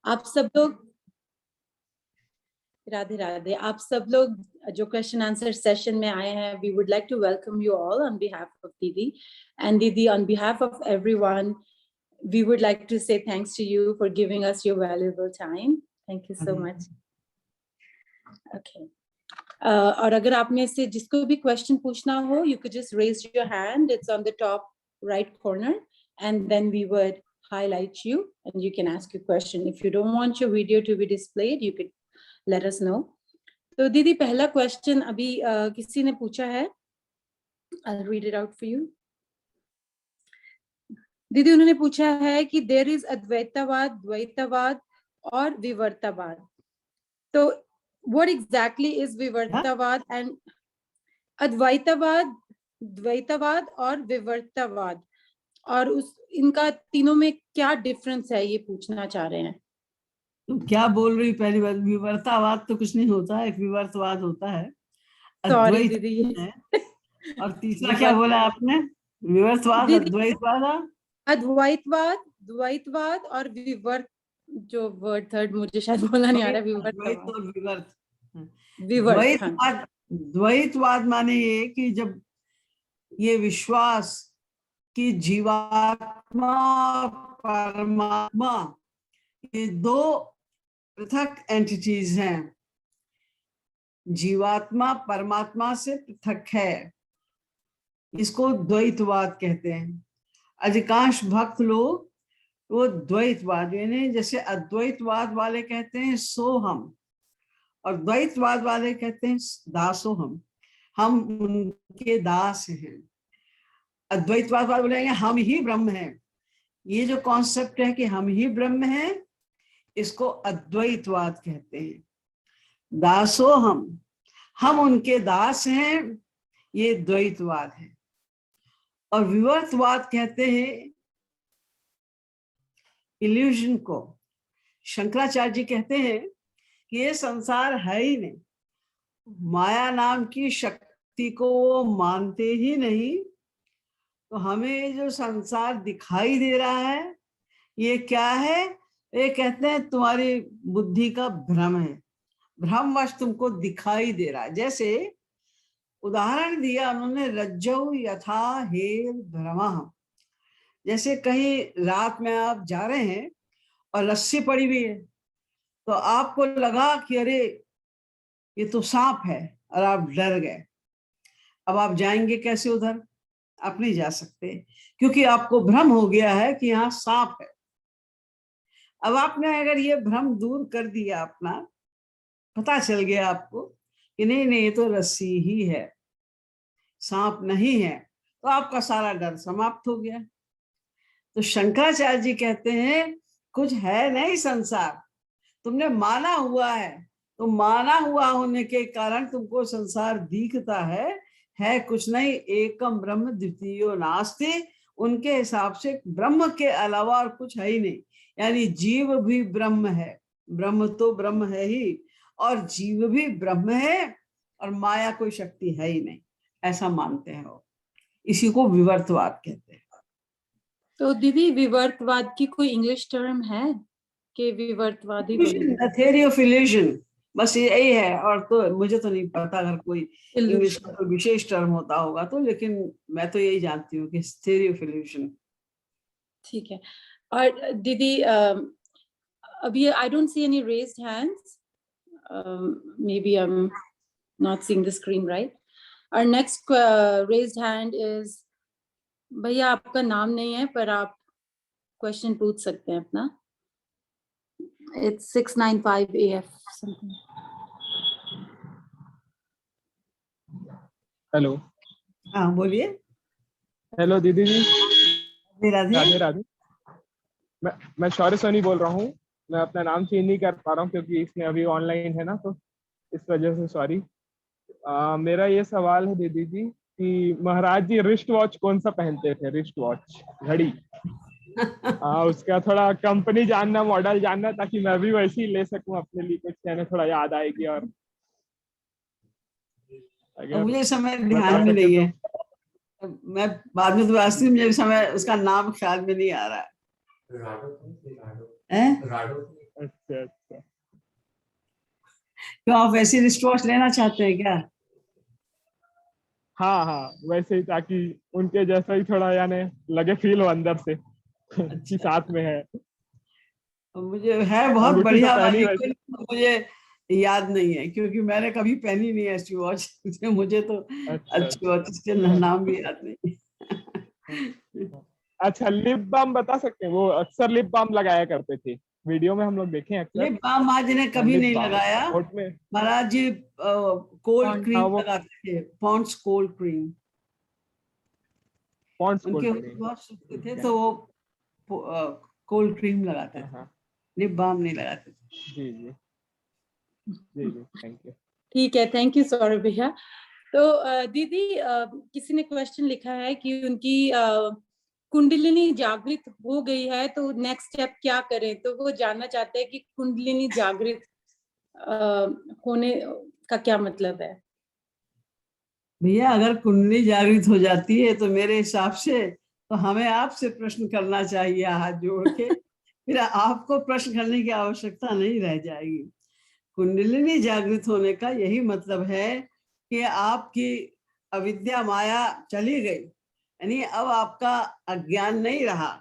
आप सब लोग राधे राधे। आप सब लोग जो क्वेश्चन आंसर सेशन में आए हैं, we would like to welcome you all on behalf of दीदी, एंड दीदी on behalf of everyone we would like to say thanks to you for giving us your valuable time. Thank you so much. Okay. और अगर आप में से जिसको भी question पूछना हो, you could just raise your hand. It's on the top right corner, and then we would highlight you, and you can ask your question. If you don't want your video to be displayed, you could let us know. तो दीदी पहला question अभी किसी ने पूछा है. I'll read it out for you. दीदी उन्होंने पूछा है कि देयर इज अद्वैतवाद, द्वैतवाद और विवर्तवाद. तो व्हाट एग्जैक्टली इज विवर्तवाद एंड अद्वैतवाद, द्वैतवाद और विवर्तवाद, और उस इनका तीनों में क्या डिफरेंस है, ये पूछना चाह रहे हैं. तुम क्या बोल रही? पहली बात, विवर्तवाद तो कुछ नहीं होता, एक विवर्तवाद होता है. सॉरी दीदी. और तीसरा क्या बोला आपने? विवर्तवाद, अद्वैतवाद, अद्वैतवाद, द्वैतवाद और विवर्त. जो वर्ड थर्ड मुझे शायद बोलना नहीं आ रहा. विवर्त. द्वैतवाद माने ये कि जब ये विश्वास कि जीवात्मा और परमात्मा ये दो पृथक एंटिटीज हैं, जीवात्मा परमात्मा से पृथक है, इसको द्वैतवाद कहते हैं. अधिकांश भक्त लोग वो द्वैतवाद यानी जैसे अद्वैतवाद वाले कहते हैं सोहम, और द्वैतवाद वाले कहते हैं दासोहम, हम उनके दास हैं. अद्वैतवाद वाले बोलेंगे हम ही ब्रह्म हैं. ये जो कॉन्सेप्ट है कि हम ही ब्रह्म हैं, इसको अद्वैतवाद कहते हैं. दासोहम, हम उनके दास हैं, ये द्वैतवाद है. और विवर्तवाद कहते हैं इल्यूजन को. शंकराचार्य जी कहते हैं कि ये संसार है ही नहीं, माया नाम की शक्ति को वो मानते ही नहीं. तो हमें जो संसार दिखाई दे रहा है ये क्या है? ये कहते हैं तुम्हारी बुद्धि का भ्रम है, भ्रमवश तुमको दिखाई दे रहा है. जैसे उदाहरण दिया उन्होंने, रज्जौ यथा हेर भ्रमः. जैसे कहीं रात में आप जा रहे हैं और रस्सी पड़ी हुई है, तो आपको लगा कि अरे ये तो सांप है, और आप डर गए. अब आप जाएंगे कैसे उधर? आप नहीं जा सकते, क्योंकि आपको भ्रम हो गया है कि यहाँ सांप है. अब आपने अगर ये भ्रम दूर कर दिया अपना, पता चल गया आपको कि नहीं नहीं ये तो रस्सी ही है, सांप नहीं है, तो आपका सारा डर समाप्त हो गया. तो शंकराचार्य जी कहते हैं कुछ है नहीं संसार, तुमने माना हुआ है, तो माना हुआ होने के कारण तुमको संसार दिखता है कुछ नहीं. एकम ब्रह्म द्वितीयो नास्ति. उनके हिसाब से ब्रह्म के अलावा और कुछ है ही नहीं. यानी जीव भी ब्रह्म है, ब्रह्म तो ब्रह्म है ही, और जीव भी ब्रह्म है, और माया कोई शक्ति है ही नहीं, ऐसा मानते हैं वो. इसी को विवर्तवाद कहते हैं. तो दीदी विवर्तवाद की कोई इंग्लिश टर्म है कि विवर्तवादी? थ्योरी ऑफ इल्यूजन, बस यही है. और तो मुझे तो नहीं पता अगर कोई इंग्लिश का कोई विशेष टर्म होता होगा तो, लेकिन मैं तो यही जानती हूँ कि थ्योरी ऑफ इल्यूजन. ठीक है. और दीदी अभी I don't see any raised hands. maybe I'm not seeing the screen right. Our next raised hand is, भैया आपका नाम नहीं है पर आप क्वेश्चन पूछ सकते हैं अपना. It's 695 AF something. हेलो. हाँ बोलिए. हेलो दीदी जी. राधे राधे. मैं शौर्य सोनी बोल रहा हूँ. मैं अपना नाम चेंज नहीं कर पा रहा हूँ क्योंकि इसमें अभी ऑनलाइन है ना, तो इस वजह से सॉरी. मेरा ये सवाल है दीदी जी कि महाराज जी रिस्ट वॉच कौन सा पहनते थे? रिस्ट वॉच, घड़ी. उसका थोड़ा कंपनी जानना, मॉडल जानना, ताकि मैं भी वैसे ही ले सकूं अपने लिए, कुछ कहने थोड़ा याद आएगी. और मुझे समय ध्यान में नहीं है, मैं बाद में तो आती हूँ, मुझे समय उसका नाम ख्याल में नहीं आ रहा है. अच्छा अच्छा। क्यों, आप ऐसी रिस्ट वॉच लेना चाहते हैं क्या? हाँ हाँ, वैसे ही, ताकि उनके जैसा ही थोड़ा यानी लगे, फील हो अंदर से कि अच्छा, साथ में है। मुझे है बहुत अंगूठी तो बढ़िया पहनी वाली, वैसे। मुझे याद नहीं है क्योंकि मैंने कभी पहनी नहीं है ऐसी वॉच। मुझे तो अच्छा अच्छी वॉच के अच्छा। नाम भी याद नहीं। अच्छा, लिप बाम बता सकते हैं? वो अक्सर लिप बाम लगाया करते थे, वीडियो में हम लोग देखे हैं अक्सर। लिप बाम महाराज ने कभी लिप नहीं बाम लगाया। होठ में। महाराज जी कोल्ड Pond. क्रीम हाँ, वो लगाते थे, पॉन्ड्स कोल्ड क्रीम। पॉन्ड्स उनके कोल्ड होठ क्रीम। बहुत सूखते थे ठीक है। तो वो कोल्ड क्रीम लगाते हाँ थे, हाँ। लिप बाम नहीं लगाते थे। जी जी जी जी, थैंक यू। ठीक है, थैंक यू सौरभ भैया। तो दीदी, किसी ने क्वेश्चन लिखा है कि उनकी कुंडलिनी जागृत हो गई है, तो नेक्स्ट स्टेप क्या करें? तो वो जानना चाहते हैं कि कुंडलिनी जागृत होने का क्या मतलब है। भैया, अगर कुंडली जागृत हो जाती है तो मेरे हिसाब से तो हमें आपसे प्रश्न करना चाहिए हाथ जोड़ के, फिर आपको प्रश्न करने की आवश्यकता नहीं रह जाएगी। कुंडलिनी जागृत होने का यही मतलब है कि आपकी अविद्या माया चली गई, यानी अब आपका अज्ञान नहीं रहा।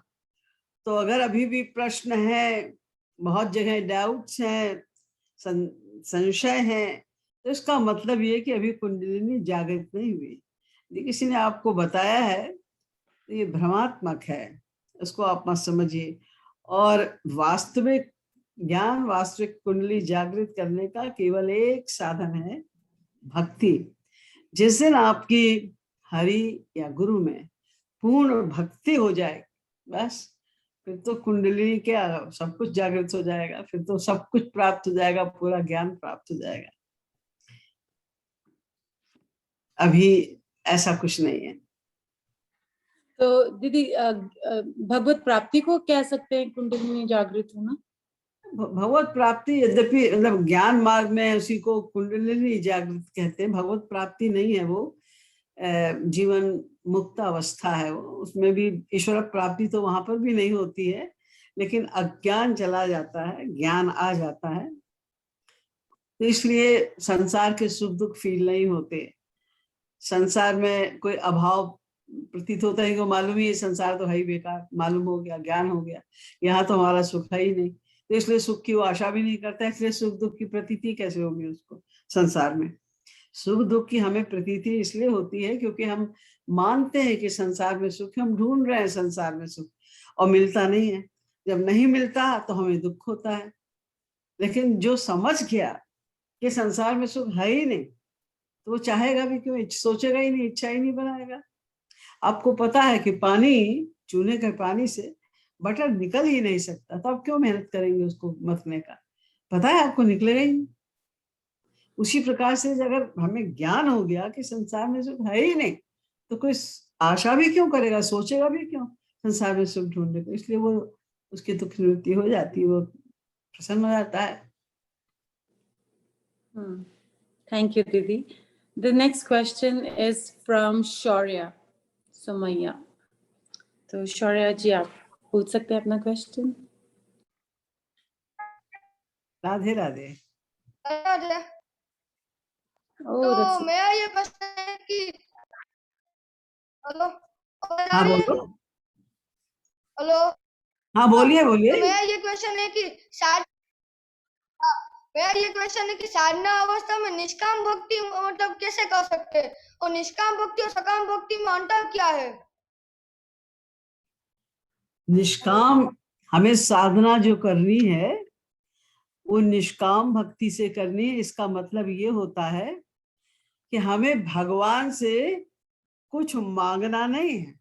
तो अगर अभी भी प्रश्न है, बहुत जगह डाउट्स हैं, संशय है, तो इसका मतलब ये कि अभी कुंडलिनी जागृत नहीं हुई। यदि किसी ने आपको बताया है तो ये भ्रमात्मक है, इसको आप मत समझिए। और वास्तविक ज्ञान, वास्तविक कुंडली जागृत करने का केवल एक साधन है, भक्ति। जिस दिन आपकी हरि या गुरु में पूर्ण भक्ति हो जाए, बस फिर तो कुंडली क्या, सब कुछ जागृत हो जाएगा, फिर तो सब कुछ प्राप्त हो जाएगा, पूरा ज्ञान प्राप्त हो जाएगा। अभी ऐसा कुछ नहीं है। तो दीदी, भगवत प्राप्ति को कह सकते हैं कुंडलिनी जागृत होना? भगवत प्राप्ति यद्यपि मतलब ज्ञान मार्ग में उसी को कुंडलिनी जागृत कहते हैं, भगवत प्राप्ति नहीं है वो, जीवन मुक्त अवस्था है वो। उसमें भी ईश्वर प्राप्ति तो वहां पर भी नहीं होती है, लेकिन अज्ञान चला जाता है, ज्ञान आ जाता है। तो इसलिए संसार के सुख दुख फील नहीं होते, संसार में कोई अभाव प्रतीत होता है, को मालूम ही है संसार तो है ही बेकार, मालूम हो गया, ज्ञान हो गया, यहाँ तो हमारा सुख है ही नहीं, तो इसलिए सुख की वो आशा भी नहीं करता, इसलिए सुख दुख की प्रतीति कैसे होगी उसको संसार में। सुख दुख की हमें प्रतीति इसलिए होती है क्योंकि हम मानते हैं कि संसार में सुख, हम ढूंढ रहे हैं संसार में सुख और मिलता नहीं है। जब नहीं मिलता तो हमें दुख होता है। लेकिन जो समझ गया कि संसार में सुख है ही नहीं, तो वो चाहेगा भी क्यों, सोचेगा ही नहीं, इच्छा ही नहीं बनाएगा। आपको पता है कि पानी, चूने के पानी से बटर निकल ही नहीं सकता, तो आप क्यों मेहनत करेंगे उसको मथने का, पता है आपको निकलेगा ही नहीं। उसी प्रकार से अगर हमें ज्ञान हो गया कि संसार में सुख है ही नहीं, तो कोई आशा भी क्यों करेगा, सोचेगा भी क्यों संसार में सुख ढूंढने को। इसलिए वो उसकी दुख निवृत्ति हो जाती है, वो प्रसन्न हो जाता है। थैंक यू दीदी। The next question is from Shaurya Sumaiya. तो शौर्या जी, आप पूछ सकते हैं अपना क्वेश्चन। राधे राधे। तो मेरा ये क्वेश्चन है कि हेलो हाँ बोलो। हेलो हाँ बोलिए तो बोलिए। मेरा ये क्वेश्चन है कि मेरा ये क्वेश्चन है कि साधना अवस्था में निष्काम भक्ति मतलब कैसे कर सकते हैं, और निष्काम भक्ति और सकाम भक्ति में अंतर क्या है? निष्काम, हमें साधना जो करनी है वो निष्काम भक्ति से करनी है। इसका मतलब ये होता है कि हमें भगवान से कुछ मांगना नहीं है।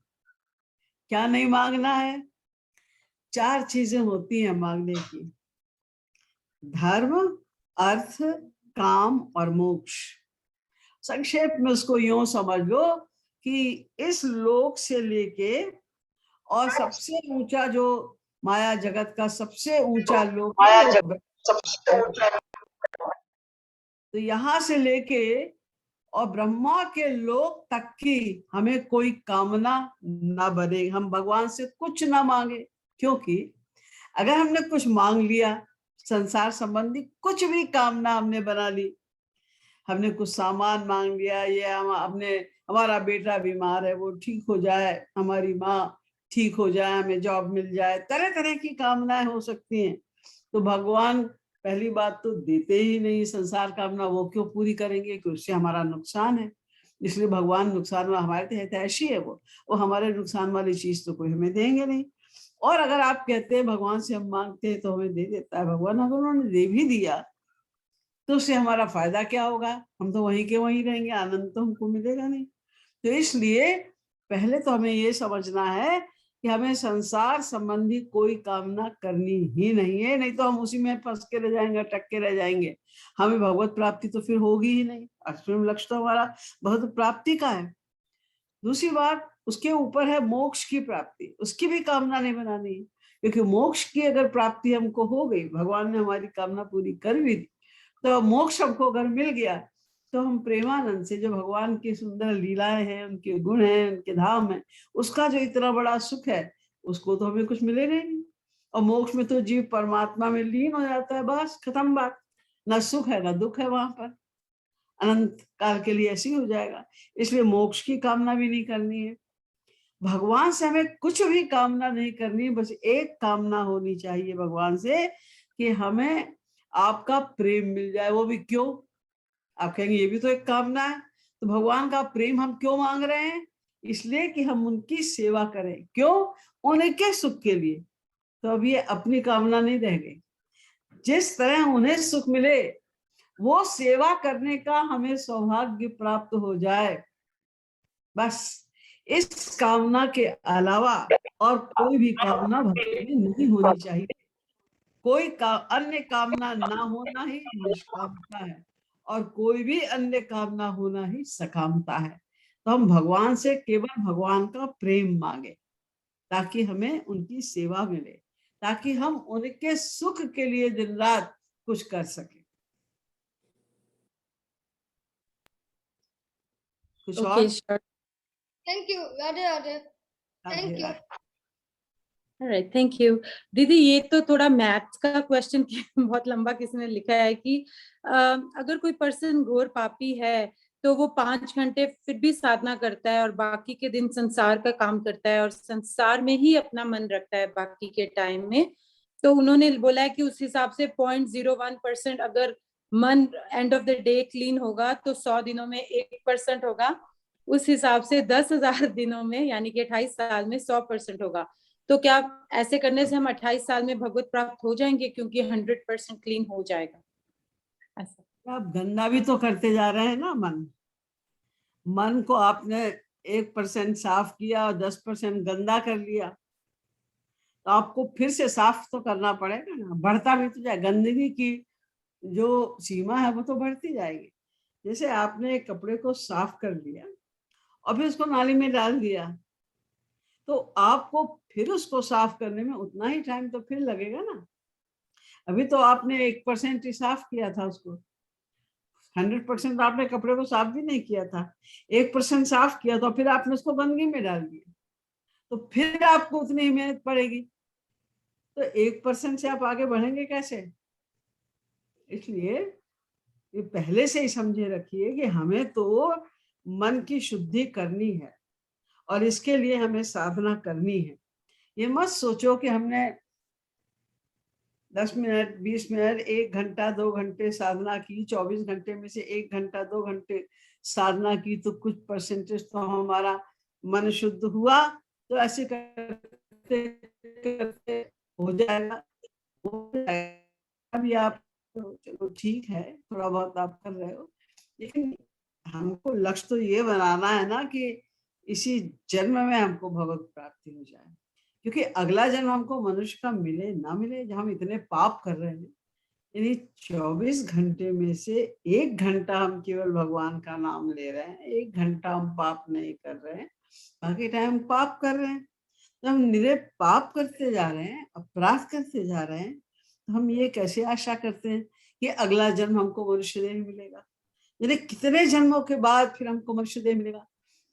क्या नहीं मांगना है? 4 चीजें होती हैं मांगने की, धर्म, अर्थ, काम और मोक्ष। संक्षेप में उसको यूं समझ लो कि इस लोक से लेके और सबसे ऊंचा जो माया जगत का सबसे ऊंचा लोक है, तो यहाँ से लेके और ब्रह्मा के लोक तक की हमें कोई कामना ना बने, हम भगवान से कुछ ना मांगे। क्योंकि अगर हमने कुछ मांग लिया, संसार संबंधी कुछ भी कामना हमने बना ली, हमने कुछ सामान मांग लिया, ये हमने हमारा बेटा बीमार है वो ठीक हो जाए, हमारी माँ ठीक हो जाए, हमें जॉब मिल जाए, तरह तरह की कामनाएं हो सकती हैं। तो भगवान पहली बात तो देते ही नहीं संसार कामना, वो क्यों पूरी करेंगे कि उससे हमारा नुकसान है। इसलिए भगवान नुकसान में हमारे तहत ऐसी है, वो हमारे नुकसान वाली चीज तो कोई हमें देंगे नहीं। और अगर आप कहते हैं भगवान से हम मांगते हैं तो हमें दे देता है भगवान, अगर उन्होंने दे भी दिया तो उससे हमारा फायदा क्या होगा? हम तो वहीं के वहीं रहेंगे, आनंद तो हमको मिलेगा नहीं। तो इसलिए पहले तो हमें ये समझना है कि हमें संसार संबंधी कोई कामना करनी ही नहीं है, नहीं तो हम उसी में फंस के रह जाएंगे, अटक के रह जाएंगे। हमें भगवत प्राप्ति तो फिर होगी ही नहीं। अंतिम लक्ष्य तो हमारा भगवत प्राप्ति का है। दूसरी बात, उसके ऊपर है मोक्ष की प्राप्ति, उसकी भी कामना नहीं बनानी है, क्योंकि मोक्ष की अगर प्राप्ति हमको हो गई, भगवान ने हमारी कामना पूरी कर भी दी, तो मोक्ष हमको अगर मिल गया तो हम प्रेमानंद से, जो भगवान की सुंदर लीलाएं हैं, उनके गुण हैं, उनके धाम है, उसका जो इतना बड़ा सुख है, उसको तो हमें कुछ मिलेगा ही नहीं। और मोक्ष में तो जीव परमात्मा में लीन हो जाता है, बस खत्म बात। न सुख है न दुख है वहां पर, अनंत काल के लिए ऐसे ही हो जाएगा। इसलिए मोक्ष की कामना भी नहीं करनी है। भगवान से हमें कुछ भी कामना नहीं करनी, बस एक कामना होनी चाहिए भगवान से कि हमें आपका प्रेम मिल जाए। वो भी क्यों? आप कहेंगे ये भी तो एक कामना है। तो भगवान का प्रेम हम क्यों मांग रहे हैं? इसलिए कि हम उनकी सेवा करें। क्यों? उनके सुख के लिए। तो अब ये अपनी कामना नहीं रह गई। जिस तरह उन्हें सुख मिले, वो सेवा करने का हमें सौभाग्य प्राप्त हो जाए, बस इस कामना के अलावा और कोई भी कामना भक्ति में नहीं होनी चाहिए। कोई अन्य कामना ना होना ही निष्कामता है, और कोई भी अन्य कामना होना ही सकामता है। तो हम भगवान से केवल भगवान का प्रेम मांगे, ताकि हमें उनकी सेवा मिले, ताकि हम उनके सुख के लिए दिन रात कुछ कर सके। कुछ और? Okay, sure. Thank you, Radhe Radhe. Thank you. All right, thank you. दीदी, ये तो थोड़ा मैथ्स का क्वेश्चन बहुत लंबा किसी ने लिखा है कि अगर कोई पर्सन घोर पापी है तो वो 5 घंटे फिर भी साधना करता है और बाकी के दिन संसार का काम करता है और संसार में ही अपना मन रखता है बाकी के टाइम में, तो उन्होंने बोला है कि उस हिसाब से 0.01% अगर मन end of the day clean होगा तो 100 दिनों में 1% होगा, उस हिसाब से 10,000 दिनों में यानी कि 28 साल में 100% होगा। तो क्या ऐसे करने से हम 28 साल में भगवत प्राप्त हो जाएंगे, क्योंकि 100% क्लीन हो जाएगा? ऐसा आप गंदा भी तो करते जा रहे हैं ना। मन को आपने 1% साफ किया और 10% गंदा कर लिया, तो आपको फिर से साफ तो करना पड़ेगा ना। बढ़ता भी तो जाए, गंदगी की जो सीमा है वो तो बढ़ती जाएगी। जैसे आपने एक कपड़े को साफ कर लिया और फिर उसको नाली में डाल दिया, तो आपको फिर उसको साफ करने में उतना ही टाइम तो फिर लगेगा ना। अभी तो आपने 1% ही साफ किया था उसको, 100% आपने कपड़े को साफ भी नहीं किया था। 1% साफ किया तो फिर आपने उसको गंदगी में डाल दिया, तो फिर आपको उतनी ही मेहनत पड़ेगी। तो 1% से आप आगे बढ़ेंगे कैसे? इसलिए ये पहले से ही समझे रखिए कि हमें तो मन की शुद्धि करनी है और इसके लिए हमें साधना करनी है। ये मत सोचो कि हमने 10 मिनट, 20 मिनट, 1 घंटा, 2 घंटे साधना की, 24 घंटे में से 1 घंटा, 2 घंटे साधना की तो कुछ परसेंटेज तो हमारा मन शुद्ध हुआ, तो ऐसे करते करते हो जाएगा। अभी आप चलो ठीक है, थोड़ा बहुत आप कर रहे हो, लेकिन हमको लक्ष्य तो ये बनाना है ना कि इसी जन्म में हमको भगवत प्राप्ति हो जाए। क्योंकि अगला जन्म हमको मनुष्य का मिले ना मिले, जब हम इतने पाप कर रहे हैं, यानी 24 घंटे में से 1 घंटा हम केवल भगवान का नाम ले रहे हैं, 1 घंटा हम पाप नहीं कर रहे हैं, बाकी टाइम पाप कर रहे हैं। तो हम निरे पाप करते जा रहे हैं, अपराध करते जा रहे हैं, तो हम ये कैसे आशा करते हैं कि अगला जन्म हमको मनुष्य देह मिलेगा? यानी कितने जन्मों के बाद फिर हमको मनुष्य देह मिलेगा,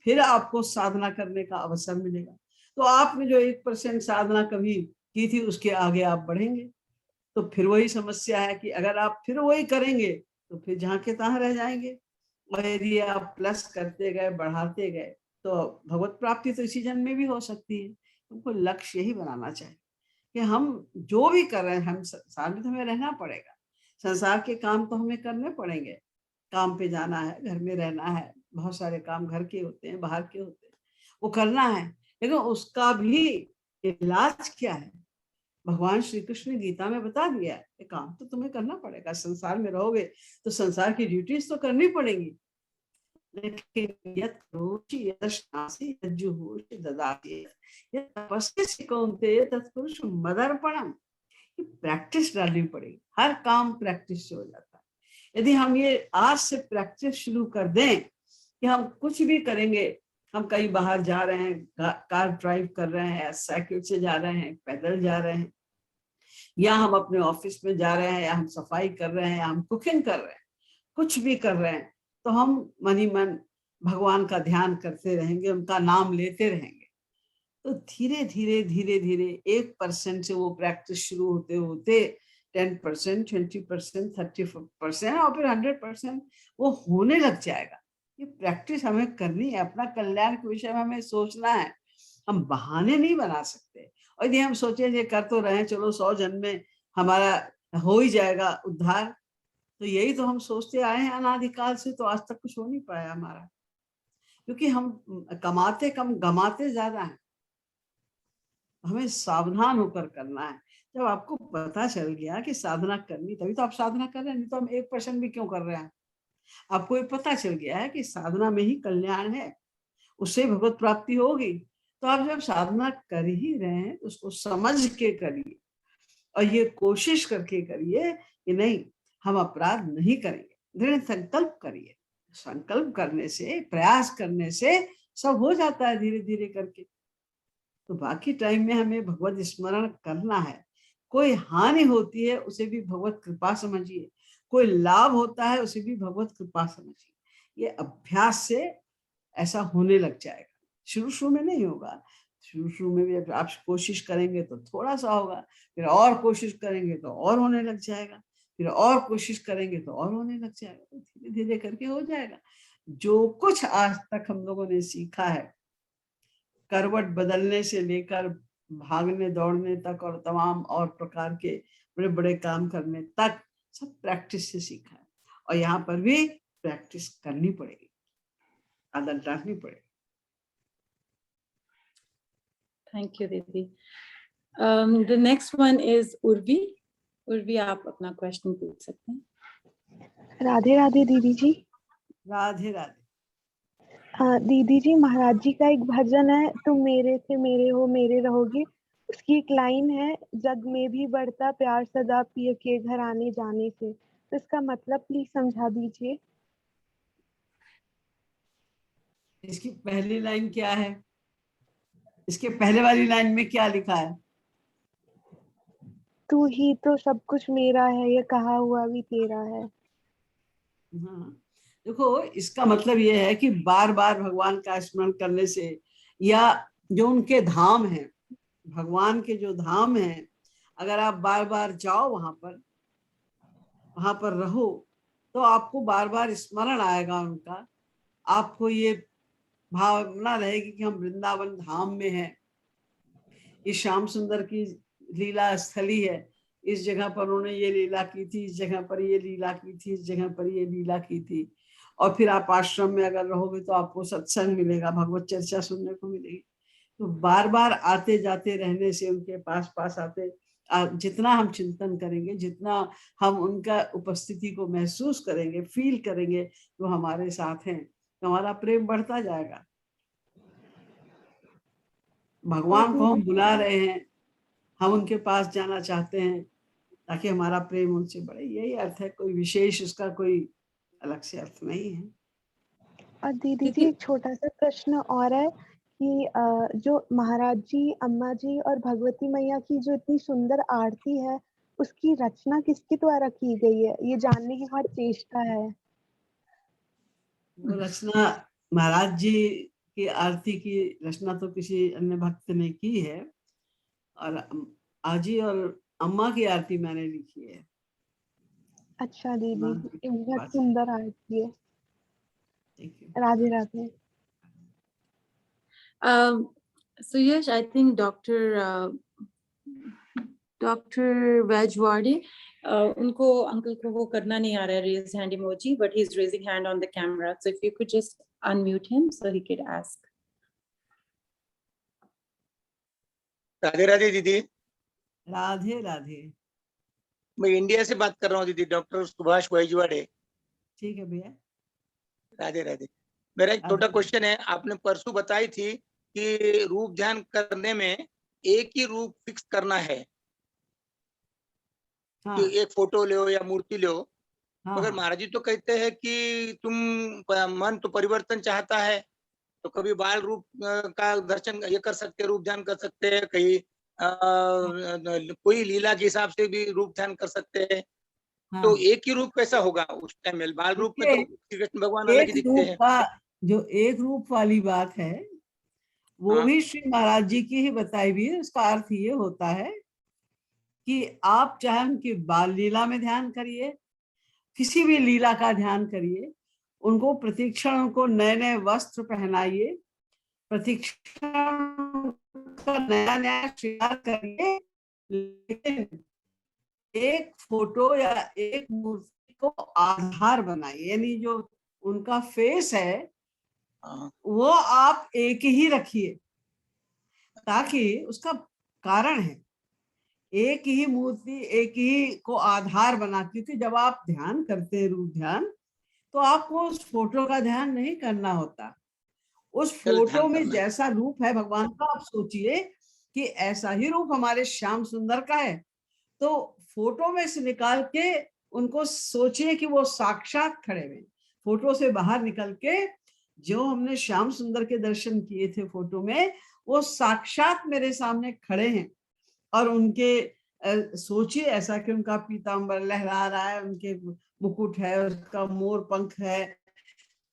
फिर आपको साधना करने का अवसर मिलेगा। तो आपने जो 1% साधना कभी की थी उसके आगे आप बढ़ेंगे। तो फिर वही समस्या है कि अगर आप फिर वही करेंगे तो फिर जहाँ के तहाँ रह जाएंगे। और यदि आप प्लस करते गए, बढ़ाते गए, तो भगवत प्राप्ति तो इसी जन्म में भी हो सकती है। हमको लक्ष्य यही बनाना चाहिए कि हम जो भी कर रहे हैं, हम संसार में तो हमें रहना पड़ेगा, संसार के काम तो हमें करने पड़ेंगे। काम पे जाना है, घर में रहना है, बहुत सारे काम घर के होते हैं, बाहर के होते हैं, वो करना है। लेकिन उसका भी इलाज क्या है, भगवान श्री कृष्ण ने गीता में बता दिया है कि काम तो तुम्हें करना पड़ेगा। संसार में रहोगे तो संसार की ड्यूटीज तो करनी पड़ेंगी। लेकिन यत् करोषि यदश्नासि यज्जुहोषि ददाति यत् तपस्यसि कौन्तेय तत्पुरुषं मदर्पणम्। ये प्रैक्टिस डालनी पड़ेगी, हर काम प्रैक्टिस से हो जाता है। यदि हम ये आज से प्रैक्टिस शुरू कर दें कि हम कुछ भी करेंगे, हम कहीं बाहर जा रहे हैं, कार ड्राइव कर रहे हैं, साइकिल से जा रहे हैं, पैदल जा रहे हैं, या हम अपने ऑफिस में जा रहे हैं, या हम सफाई कर रहे हैं, या हम कुकिंग कर रहे हैं, कुछ भी कर रहे हैं, तो हम मन ही मन भगवान का ध्यान करते रहेंगे, उनका नाम लेते रहेंगे। तो धीरे धीरे धीरे धीरे 1% से वो प्रैक्टिस शुरू होते होते 10%, 20%, 30% और फिर 100% वो होने लग जाएगा। ये प्रैक्टिस हमें करनी है, अपना कल्याण के विषय में हमें सोचना है, हम बहाने नहीं बना सकते। और यदि हम सोचे ये कर तो रहे हैं, चलो 100 जन्म में हमारा हो ही जाएगा उद्धार, तो यही तो हम सोचते आए हैं अनादिकाल से, तो आज तक कुछ हो नहीं पाया हमारा, क्योंकि हम कमाते कम गमाते ज्यादा हैं। हमें सावधान होकर करना है। जब आपको पता चल गया कि साधना करनी, तभी तो आप साधना कर रहे हैं, नहीं तो हम 1% भी क्यों कर रहे हैं। आपको ये पता चल गया है कि साधना में ही कल्याण है, उससे भगवत प्राप्ति होगी, तो आप जब साधना कर ही रहे हैं तो उसको समझ के करिए और ये कोशिश करके करिए कि नहीं, हम अपराध नहीं करेंगे। दृढ़ संकल्प करिए, संकल्प करने से, प्रयास करने से सब हो जाता है धीरे धीरे करके। तो बाकी टाइम में हमें भगवत स्मरण करना है। कोई हानि होती है उसे भी भगवत कृपा समझिए, कोई लाभ होता है उसे भी भगवत कृपा समझिए। ये अभ्यास से ऐसा होने लग जाएगा। शुरू शुरू में नहीं होगा, शुरू शुरू में भी आप कोशिश करेंगे तो थोड़ा सा होगा, फिर और कोशिश करेंगे तो और होने लग जाएगा, फिर और कोशिश करेंगे तो और होने लग जाएगा, तो धीरे धीरे करके हो जाएगा। जो कुछ आज तक हम लोगों ने सीखा है, करवट बदलने से लेकर भागने दौड़ने तक और तमाम और प्रकार के बड़े बड़े काम करने तक, सब प्रैक्टिस से सीखा है। और यहाँ पर भी प्रैक्टिस करनी पड़ेगी, आदत डालनी पड़ेगी। थैंक यू दीदी। The next one is Urvi. Urvi, आप अपना क्वेश्चन पूछ सकते हैं। राधे राधे दीदी जी। राधे राधे। दीदी जी, महाराज जी का एक भजन है, तुम मेरे थे मेरे हो मेरे रहोगे। उसकी एक लाइन है, जग में भी बढ़ता प्यार सदा पिय के घर आने जाने से। तो इसका मतलब प्लीज समझा दीजिए। इसकी पहली लाइन क्या है? इसके पहले वाली लाइन में क्या लिखा है? तू ही तो सब कुछ मेरा है, ये कहा हुआ भी तेरा है। हाँ, देखो, इसका मतलब ये है कि बार बार भगवान का स्मरण करने से, या जो उनके धाम है, भगवान के जो धाम है, अगर आप बार बार जाओ वहां पर रहो, तो आपको बार बार स्मरण आएगा उनका। आपको ये भावना रहेगी कि हम वृंदावन धाम में हैं, ये श्याम सुंदर की लीला स्थली है, इस जगह पर उन्होंने ये लीला की थी, इस जगह पर ये लीला की थी, इस जगह पर ये लीला की थी। और फिर आप आश्रम में अगर रहोगे तो आपको सत्संग मिलेगा, भगवत चर्चा सुनने को मिलेगी। तो बार बार आते जाते रहने से, उनके पास पास आते, जितना हम चिंतन करेंगे, जितना हम उनका उपस्थिति को महसूस करेंगे, फील करेंगे, तो हमारे साथ हैं, तो हमारा प्रेम बढ़ता जाएगा। भगवान को हम बुला रहे हैं, हम उनके पास जाना चाहते हैं ताकि हमारा प्रेम उनसे बढ़े, यही अर्थ है। कोई विशेष उसका कोई अलग से अर्थ नहीं है। और दीदी जी, एक छोटा सा प्रश्न और है कि जो महाराज जी, अम्मा जी और भगवती मैया की जो इतनी सुंदर आरती है, उसकी रचना किसके द्वारा की गई है, ये जानने की बहुत चेष्टा है। वो रचना, महाराज जी की आरती की रचना तो किसी अन्य भक्त ने की है, और आजी और अम्मा की आरती मैंने लिखी है। अच्छा दीदी, अम्मा की ये बहुत पास। सुंदर आरती है। Thank you. Radhe Radhe. So yes, I think Dr. Vajwade, उनको अंकल को वो करना नहीं आ रहा है raise hand emoji, but he's raising hand on the camera. So if you could just unmute him so he could ask. Radhe Radhe दीदी। राधे राधे। मैं इंडिया से बात कर रहा हूँ दीदी, डॉक्टर सुभाष वाइजवाड़े। ठीक है भैया। राधे राधे। मेरा एक छोटा क्वेश्चन है, आपने परसों बताई थी कि रूप ध्यान करने में एक ही रूप फिक्स करना है। हाँ, कि एक फोटो लो या मूर्ति लो, हाँ, मगर हाँ। महाराज जी तो कहते हैं कि तुम मन तो परिवर्तन चाहता है, तो कभी बाल रूप का दर्शन ये कर सकते, रूप ध्यान कर सकते हैं, कहीं कोई लीला के हिसाब से भी रूप ध्यान कर सकते हैं। हाँ। तो एक ही रूप कैसा होगा उस टाइम में? बाल रूप में तो श्री कृष्ण भगवान अलग ही एक दिखते रूप हैं। का जो एक रूप वाली बात है वो हाँ। भी श्री महाराज जी की ही बताई हुई है। उसका अर्थ ये होता है कि आप चाहे उनकी बाल लीला में ध्यान करिए, किसी भी लीला का ध्यान करिए, उनको प्रतिक्षण उनको नए नए वस्त्र पहनाइए, प्रतिक्षण का नया नया श्रृंगार करिए, लेकिन एक फोटो या एक मूर्ति को आधार बनाइए। यानी जो उनका फेस है हाँ। वो आप एक ही रखिए, ताकि उसका कारण है एक ही मूर्ति एक ही को आधार बना। क्योंकि जब आप ध्यान करते हैं रूप ध्यान, तो आपको उस फोटो का ध्यान नहीं करना होता। उस केवल फोटो ध्यान में करना है। जैसा रूप है भगवान का, आप सोचिए कि ऐसा ही रूप हमारे श्याम सुंदर का है, तो फोटो में से निकाल के उनको सोचिए कि वो साक्षात खड़े हुए। फोटो से बाहर निकल के जो हमने श्याम सुंदर के दर्शन किए थे फोटो में, वो साक्षात मेरे सामने खड़े हैं। और उनके सोचिए ऐसा कि उनका पीतांबर लहरा रहा है, उनके मुकुट है, उसका मोर पंख है,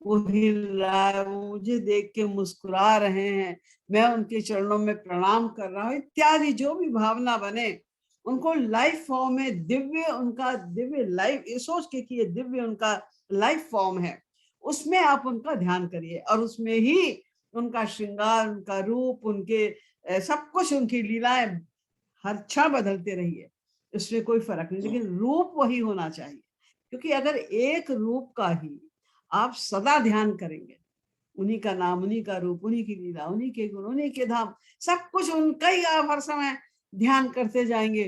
वो हिल रहा है, वो मुझे देख के मुस्कुरा रहे हैं, मैं उनके चरणों में प्रणाम कर रहा हूँ, इत्यादि जो भी भावना बने उनको लाइफ फॉर्म में दिव्य, उनका दिव्य लाइफ, ये सोच के कि ये दिव्य उनका लाइफ फॉर्म है, उसमें आप उनका ध्यान करिए। और उसमें ही उनका श्रृंगार, उनका रूप, उनके सब कुछ, उनकी लीलाएं हर क्षण बदलते रहिए, इसमें कोई फर्क नहीं, लेकिन रूप वही होना चाहिए। क्योंकि अगर एक रूप का ही आप सदा ध्यान करेंगे, उन्हीं का नाम, उन्हीं का रूप, उन्हीं की लीला, उन्हीं के गुण, उन्हीं के धाम, सब कुछ उनका ही आप हर समय ध्यान करते जाएंगे,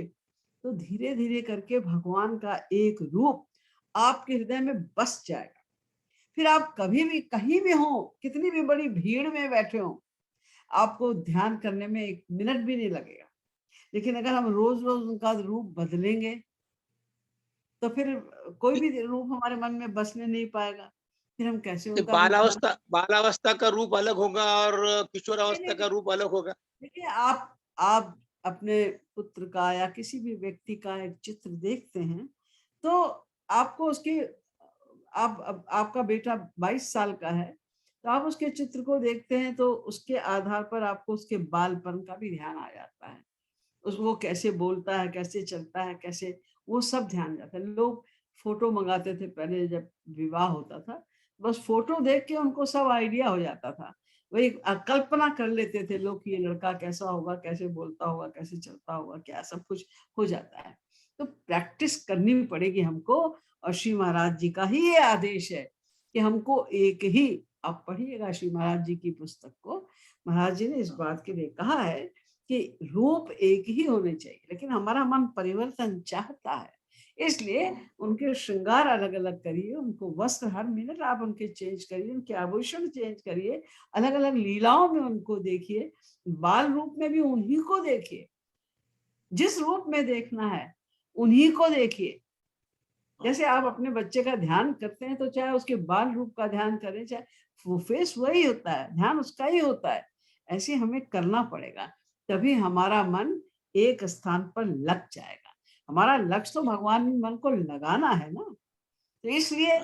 तो धीरे धीरे करके भगवान का एक रूप आपके हृदय में बस जाएगा। फिर आप कभी भी कहीं भी हो, कितनी भी बड़ी भीड़ में बैठे हो, आपको ध्यान करने में एक मिनट भी नहीं लगेगा। लेकिन अगर हम रोज रोज उनका रूप बदलेंगे, तो फिर कोई भी रूप हमारे मन में बसने नहीं पाएगा। फिर हम कैसे तो उनका रूप ध्यान। बालावस्था का रूप अलग होगा और किशोरावस्था का रूप अलग होगा। देखिए, आप अपने पुत्र का या किसी भी व्यक्ति का एक चित्र देखते हैं, तो आपको उसकी, आपका बेटा 22 साल का है, तो आप उसके चित्र को देखते हैं, तो उसके आधार पर आपको उसके बालपन का भी ध्यान आ जाता है। वो कैसे बोलता है, कैसे चलता है, कैसे, वो सब ध्यान जाता है। लोग फोटो मंगाते थे पहले, जब विवाह होता था, बस फोटो देख के उनको सब आइडिया हो जाता था। वही कल्पना कर लेते थे लोग कि ये लड़का कैसा होगा, कैसे बोलता होगा, कैसे चलता होगा, क्या सब कुछ हो जाता है। तो प्रैक्टिस करनी पड़ेगी हमको, और श्री महाराज जी का ही ये आदेश है कि हमको एक ही, आप पढ़िएगा श्री महाराज जी की पुस्तक को, महाराज जी ने इस बात के लिए कहा है कि रूप एक ही होने चाहिए, लेकिन हमारा मन परिवर्तन चाहता है, इसलिए उनके श्रृंगार अलग अलग करिए, उनको वस्त्र हर मिनट आप उनके चेंज करिए, उनके आभूषण चेंज करिए, अलग अलग लीलाओं में उनको देखिए, बाल रूप में भी उन्हीं को देखिए, जिस रूप में देखना है उन्हीं को देखिए। जैसे आप अपने बच्चे का ध्यान करते हैं, तो चाहे उसके बाल रूप का ध्यान करें, चाहे वो फेस वही होता है, ध्यान उसका ही होता है, ऐसे हमें करना पड़ेगा, तभी हमारा मन एक स्थान पर लग जाएगा। हमारा लक्ष्य तो भगवान में मन को लगाना है ना, तो इसलिए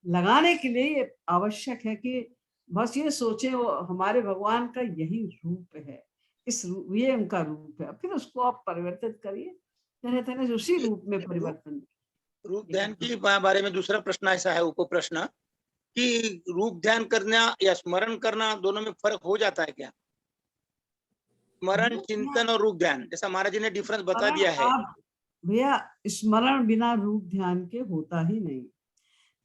लगाने के लिए ये आवश्यक है कि बस ये सोचे वो हमारे भगवान का यही रूप है, ये उनका रूप है, फिर उसको आप परिवर्तित करिए, तरह तरह से उसी रूप में परिवर्तन। रूप ध्यान की बारे में दूसरा प्रश्न ऐसा है, उप प्रश्न, कि रूप ध्यान करना या स्मरण करना दोनों में फर्क हो जाता है क्या? स्मरण, चिंतन और रूप ध्यान, जैसा महाराज जी ने डिफरेंस बता दिया है। आप भैया, स्मरण बिना रूप ध्यान के होता ही नहीं।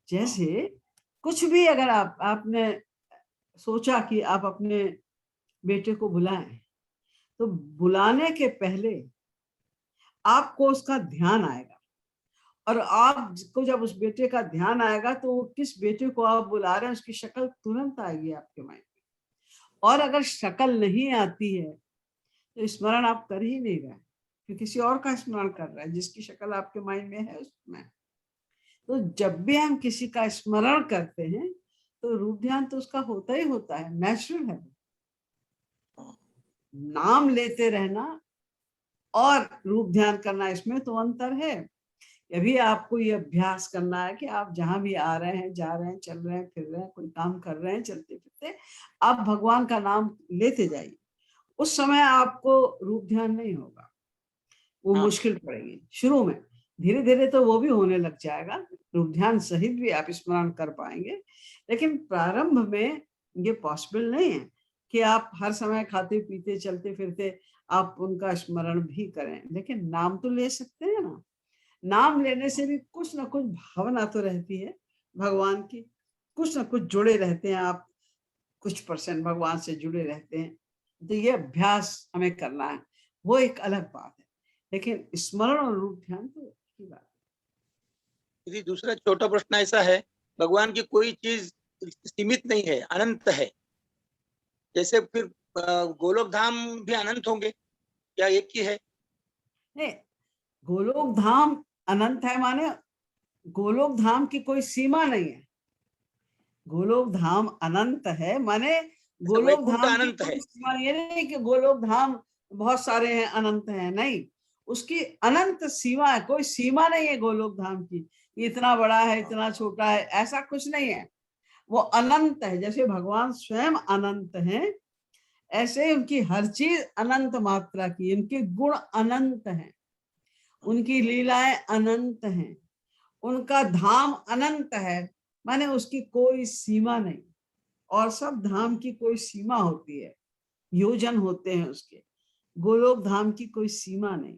जैसे कुछ भी अगर आपने सोचा कि आप अपने बेटे को बुलाएं, तो बुलाने के पहले आपको उसका ध्यान आएगा, और आपको जब उस बेटे का ध्यान आएगा तो वो किस बेटे को आप बुला रहे हैं उसकी शक्ल तुरंत आएगी आपके माइंड में। और अगर शक्ल नहीं आती है तो स्मरण आप कर ही नहीं रहे, फिर किसी और का स्मरण कर रहा है जिसकी शक्ल आपके माइंड में है उसमें। तो जब भी हम किसी का स्मरण करते हैं तो रूप ध्यान तो उसका होता ही होता है, नेचुरल है। नाम लेते रहना और रूप ध्यान करना, इसमें तो अंतर है। अभी आपको ये अभ्यास करना है कि आप जहां भी आ रहे हैं, जा रहे हैं, चल रहे हैं, फिर रहे हैं, कोई काम कर रहे हैं, चलते फिरते आप भगवान का नाम लेते जाइए। उस समय आपको रूप ध्यान नहीं होगा, वो मुश्किल पड़ेगी शुरू में। धीरे धीरे तो वो भी होने लग जाएगा, रूप ध्यान सहित भी आप स्मरण कर पाएंगे। लेकिन प्रारंभ में ये पॉसिबल नहीं है कि आप हर समय खाते पीते चलते फिरते आप उनका स्मरण भी करें। लेकिन नाम तो ले सकते हैं ना। नाम लेने से भी कुछ ना कुछ भावना तो रहती है भगवान की, कुछ ना कुछ जुड़े रहते हैं आप, कुछ परसेंट भगवान से जुड़े रहते हैं। तो ये अभ्यास हमें करना है, वो एक अलग बात है। लेकिन स्मरण और रूप ध्यान तो एक ही बात है। यदि दूसरा छोटा प्रश्न ऐसा है, भगवान की कोई चीज सीमित नहीं है, अनंत है, जैसे फिर गोलोक धाम भी अनंत होंगे या एक ही है? नहीं, गोलोक धाम अनंत है माने गोलोक धाम की कोई सीमा नहीं है। गोलोक धाम अनंत है माने गोलोक वैकुंठ धाम की अनंत है। कोई सीमा, ये नहीं कि गोलोक धाम बहुत सारे हैं अनंत हैं, नहीं, उसकी अनंत सीमा है, कोई सीमा नहीं है गोलोक धाम की, इतना बड़ा है, इतना छोटा है, ऐसा कुछ नहीं है। वो अनंत है। जैसे भगवान स्वयं अनंत हैं, ऐसे उनकी हर चीज अनंत मात्रा की, उनके गुण अनंत हैं, उनकी लीलाएं अनंत हैं, उनका धाम अनंत है, माने उसकी कोई सीमा नहीं। और सब धाम की कोई सीमा होती है, योजन होते हैं उसके। गोलोक धाम की कोई सीमा नहीं।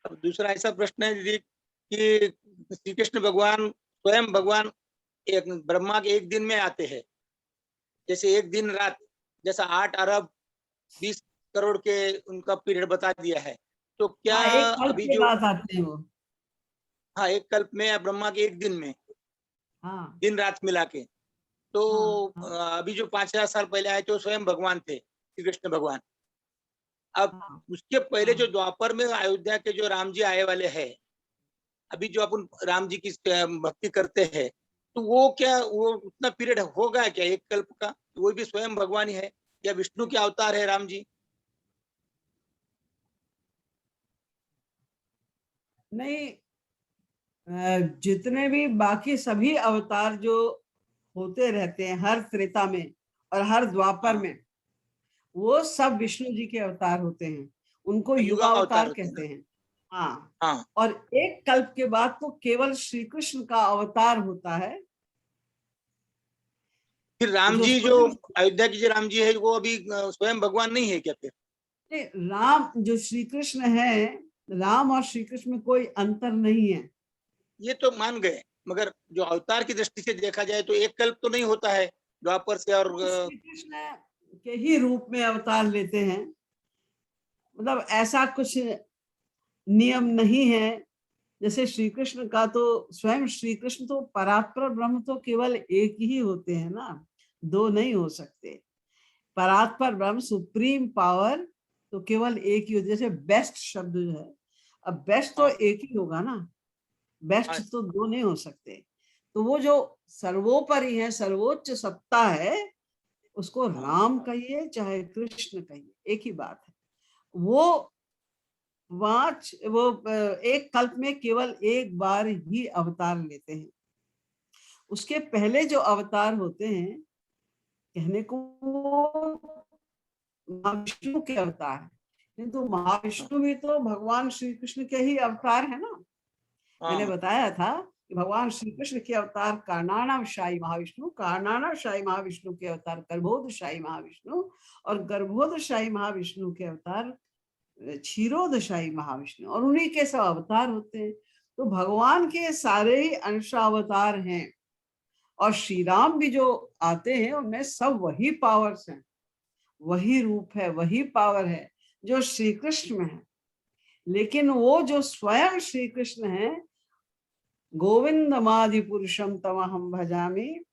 अब दूसरा ऐसा प्रश्न है दीदी कि श्री कृष्ण भगवान स्वयं भगवान एक ब्रह्मा के एक दिन में आते हैं, जैसे एक दिन रात, जैसा 8 अरब 20 करोड़ के उनका पीरियड बता दिया है, तो क्या हाँ, एक कल्प अभी के जो, बाद आते हैं वो। हाँ, एक कल्प में या ब्रह्मा के एक दिन में, हाँ दिन रात मिला के, तो हाँ हाँ अभी जो 5000 साल पहले आए थे वो स्वयं भगवान थे, श्री कृष्ण भगवान। अब हाँ उसके पहले जो हाँ। द्वापर में अयोध्या के जो राम जी आए वाले हैं, अभी जो अपन राम जी की भक्ति करते हैं, तो वो क्या वो उतना पीरियड होगा क्या एक कल्प का? वो भी स्वयं भगवान ही है या विष्णु के अवतार है राम जी? नहीं, जितने भी बाकी सभी अवतार जो होते रहते हैं हर त्रेता में और हर द्वापर हाँ, में, वो सब विष्णु जी के अवतार होते हैं, उनको युगा अवतार युगावतार होते हैं कहते ना। हैं। हाँ, हाँ, और एक कल्प के बाद तो केवल श्री कृष्ण का अवतार होता है। फिर राम जो जी जो स्वयं अयोध्या की जो राम जी है वो अभी स्वयं भगवान नहीं है क्या फिर? राम, जो श्री कृष्ण है, राम और श्री कृष्ण में कोई अंतर नहीं है। ये तो मान गए, मगर जो अवतार की दृष्टि से देखा जाए तो एक कल्प तो नहीं होता है द्वापर से, और श्री कृष्ण के ही रूप में अवतार लेते हैं, मतलब ऐसा कुछ नियम नहीं है। जैसे श्री कृष्ण का तो स्वयं श्री कृष्ण तो परात्पर ब्रह्म तो केवल एक ही होते हैं ना, दो नहीं हो सकते। परात्पर ब्रह्म सुप्रीम पावर तो केवल एक ही होती है। जैसे बेस्ट शब्द जो है, अब बेस्ट तो हाँ, एक ही होगा ना, बेस्ट हाँ, तो दो नहीं हो सकते। तो वो जो सर्वोपरि है, सर्वोच्च सत्ता है, उसको हाँ, राम कहिए चाहे कृष्ण कहिए, एक ही बात है। वो वो एक कल्प में केवल एक बार ही अवतार लेते हैं। उसके पहले जो अवतार होते हैं, कहने को माँ विष्णु के अवतार है, किंतु महाविष्णु भी तो भगवान श्री कृष्ण के ही अवतार है ना। मैंने हाँ, बताया था कि भगवान श्री कृष्ण के अवतार कारणानाम शाही महाविष्णु, कारणाना शाही महाविष्णु के अवतार गर्भोदशाही महाविष्णु, और गर्भोदशाही महाविष्णु के अवतार क्षीरोदशाही महाविष्णु, और उन्हीं के सब अवतार होते हैं। तो भगवान के सारे ही अंशावतार हैं, और श्री राम भी जो आते हैं उनमें सब वही पावर्स हैं, वही रूप है, वही पावर है जो श्री कृष्ण में है। लेकिन वो जो स्वयं श्री कृष्ण है, गोविंदमादि पुरुषम तमहम भजामि,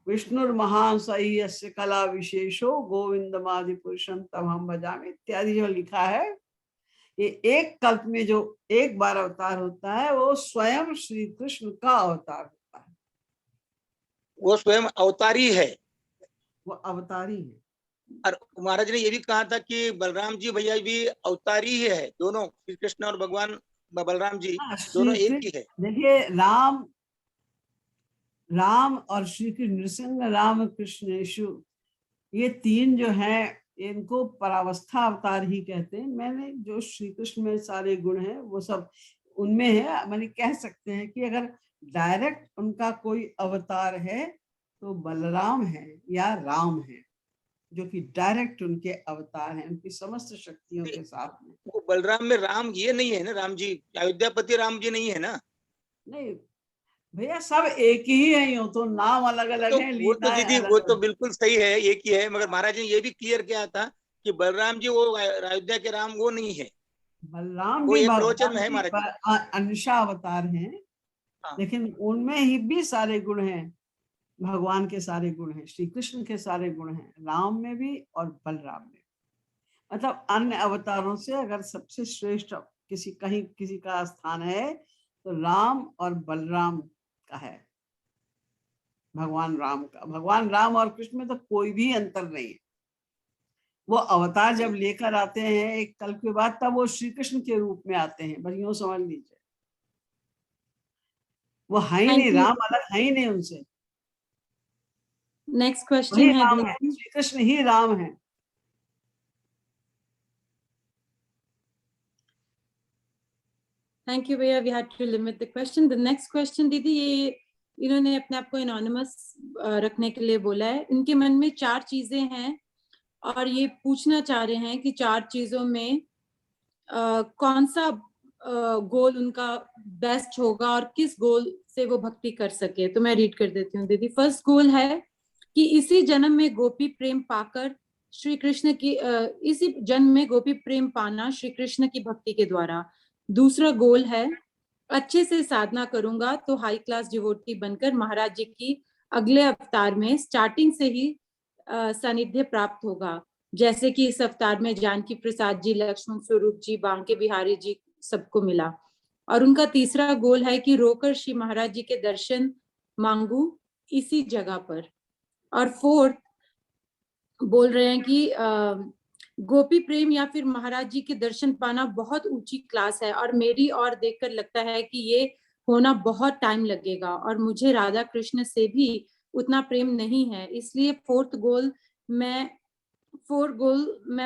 विष्णुर्महान सही यस्य कला विशेषो, गोविंदमादि पुरुषम तमहम भजामि इत्यादि जो लिखा है, ये एक कल्प में जो एक बार अवतार होता है वो स्वयं श्री कृष्ण का अवतार होता है, वो स्वयं अवतारी है। वो अवतारी है। और महाराज ने ये भी कहा था कि बलराम जी भैया भी अवतारी ही है, दोनों श्री कृष्ण और भगवान बलराम जी दोनों श्री एक ही है। देखिए, राम और श्री कृष्ण, नृसिंह राम कृष्ण यीशु, ये तीन जो है इनको परावस्था अवतार ही कहते हैं। मैंने जो श्री कृष्ण में सारे गुण हैं वो सब उनमें है। मैंने कह सकते हैं कि अगर डायरेक्ट उनका कोई अवतार है तो बलराम है या राम है, जो कि डायरेक्ट उनके अवतार हैं, उनकी समस्त शक्तियों के साथ में। वो बलराम में राम ये नहीं है ना, राम जी अयोध्यापति राम जी नहीं है ना। नहीं भैया, सब एक ही है, यूं तो नाम अलग अलग तो है, वो तो लीलाएं दीदी अलग वो तो अलग। बिल्कुल सही है, एक ही है, मगर महाराज ने ये भी क्लियर किया था कि बलराम जी वो अयोध्या के राम वो नहीं है, बलराम वो भी एक लोचन भगवान में है की महाराज जी। अंशा अवतार हैं, हाँ, लेकिन उनमें ही भी सारे गुण हैं, भगवान के सारे गुण हैं, श्री कृष्ण के सारे गुण हैं, राम में भी और बलराम में। मतलब अन्य अवतारों से अगर सबसे श्रेष्ठ किसी कहीं किसी का स्थान है तो राम और बलराम का है, भगवान राम का। भगवान राम और कृष्ण में तो कोई भी अंतर नहीं है। वो अवतार जब लेकर आते हैं एक कल्प के बाद, तब वो श्री कृष्ण के रूप में आते हैं, बस यूं समझ लीजिए। वो है ही थैंक नहीं, यू। राम अलग है ही नहीं उनसे, नेक्स्ट वही क्वेश्चन है राम है, दीदी। श्री कृष्ण ही राम है। थैंक यू भैया, we had to limit the question. The next question दीदी, ये इन्होंने अपने आप को एनोनिमस रखने के लिए बोला है। इनके मन में 4 चीजें हैं और ये पूछना चाह रहे हैं कि 4 चीजों में कौन सा गोल उनका बेस्ट होगा और किस गोल से वो भक्ति कर सके। तो मैं रीड कर देती हूँ दीदी। फर्स्ट गोल है कि इसी जन्म में गोपी प्रेम पाकर श्री कृष्ण की इसी जन्म में गोपी प्रेम पाना श्री कृष्ण की भक्ति के द्वारा। दूसरा गोल है अच्छे से साधना करूंगा तो हाई क्लास डिवोटी बनकर महाराज जी की अगले अवतार में स्टार्टिंग से ही सानिध्य प्राप्त होगा, जैसे कि इस अवतार में जानकी प्रसाद जी, लक्ष्मण स्वरूप जी, बांके बिहारी जी सबको मिला। और उनका तीसरा गोल है कि रोकर श्री महाराज जी के दर्शन मांगू इसी जगह पर। और फोर्थ बोल रहे हैं कि गोपी प्रेम या फिर महाराज जी के दर्शन पाना बहुत ऊंची क्लास है और मेरी ओर देखकर लगता है कि ये होना बहुत टाइम लगेगा और मुझे राधा कृष्ण से भी उतना प्रेम नहीं है। इसलिए फोर्थ गोल मैं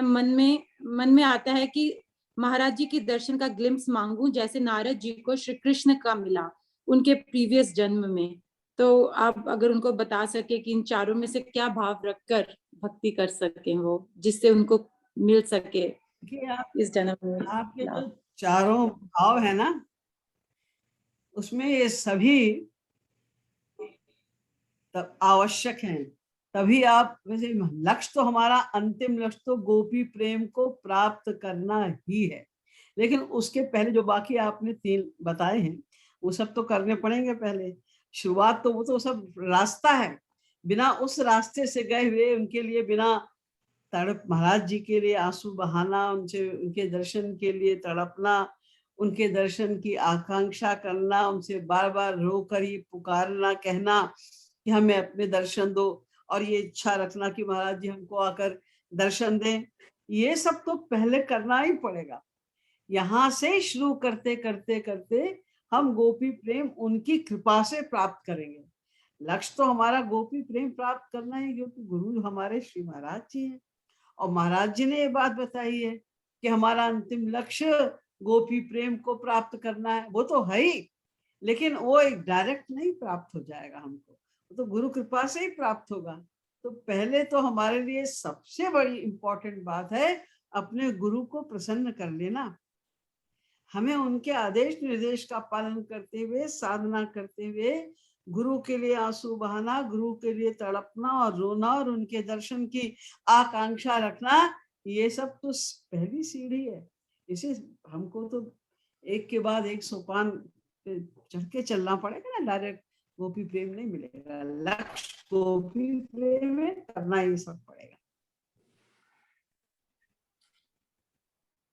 मन में आता है कि महाराज जी के दर्शन का ग्लिम्स मांगू, जैसे नारद जी को श्री कृष्ण का मिला उनके प्रीवियस जन्म में। तो आप अगर उनको बता सके कि इन चारों में से क्या भाव रखकर भक्ति कर सके वो, जिससे उनको मिल सके देखिए, इस जन्म में आपके जो लाभ। चारों भाव है ना, उसमें ये सभी तब आवश्यक हैं, तभी आप वैसे लक्ष्य तो हमारा अंतिम लक्ष्य तो गोपी प्रेम को प्राप्त करना ही है, लेकिन उसके पहले जो बाकी आपने 3 बताए हैं वो सब तो करने पड़ेंगे पहले। शुरुआत तो वो तो सब रास्ता है, बिना उस रास्ते से गए हुए उनके लिए बिना तड़प, महाराज जी के लिए आंसू बहाना, उनसे उनके दर्शन के लिए तड़पना, उनके दर्शन की आकांक्षा करना, उनसे बार बार रो कर ही पुकारना, कहना कि हमें अपने दर्शन दो, और ये इच्छा रखना कि महाराज जी हमको आकर दर्शन दें, ये सब तो पहले करना ही पड़ेगा। यहाँ से शुरू करते करते करते हम गोपी प्रेम उनकी कृपा से प्राप्त करेंगे। लक्ष्य तो हमारा गोपी प्रेम प्राप्त करना है, क्योंकि गुरु हमारे श्री महाराज जी हैं और महाराज जी ने ये बात बताई है कि हमारा अंतिम लक्ष्य गोपी प्रेम को प्राप्त करना है, वो तो है ही, लेकिन वो एक डायरेक्ट नहीं प्राप्त हो जाएगा हमको, वो तो गुरु कृपा से ही प्राप्त होगा। तो पहले तो हमारे लिए सबसे बड़ी इंपॉर्टेंट बात है अपने गुरु को प्रसन्न कर लेना। हमें उनके आदेश निर्देश का पालन करते हुए, साधना करते हुए, गुरु के लिए आंसू बहाना, गुरु के लिए तड़पना और रोना और उनके दर्शन की आकांक्षा रखना, ये सब तो पहली सीढ़ी है। इसे हमको तो एक के बाद एक सोपान पे चढ़ के चलना पड़ेगा ना, डायरेक्ट गोपी प्रेम नहीं मिलेगा। लक्ष्य गोपी प्रेम में करना ही सब पड़ेगा।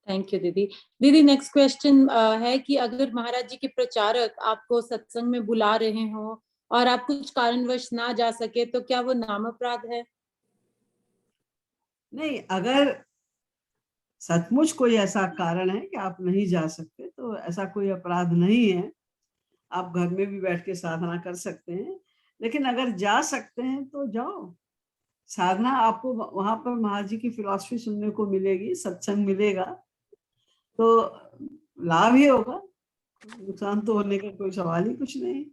थैंक यू दीदी। दीदी नेक्स्ट क्वेश्चन है कि अगर महाराज जी के प्रचारक आपको सत्संग में बुला रहे हो और आप कुछ कारणवश ना जा सके तो क्या वो नाम अपराध है? नहीं, अगर सचमुच कोई ऐसा कारण है कि आप नहीं जा सकते तो ऐसा कोई अपराध नहीं है। आप घर में भी बैठ के साधना कर सकते हैं, लेकिन अगर जा सकते हैं तो जाओ। साधना आपको वहां पर महाराज जी की फिलॉसफी सुनने को मिलेगी, सत्संग मिलेगा, तो लाभ ही होगा, नुकसान तो होने का कोई सवाल ही कुछ नहीं।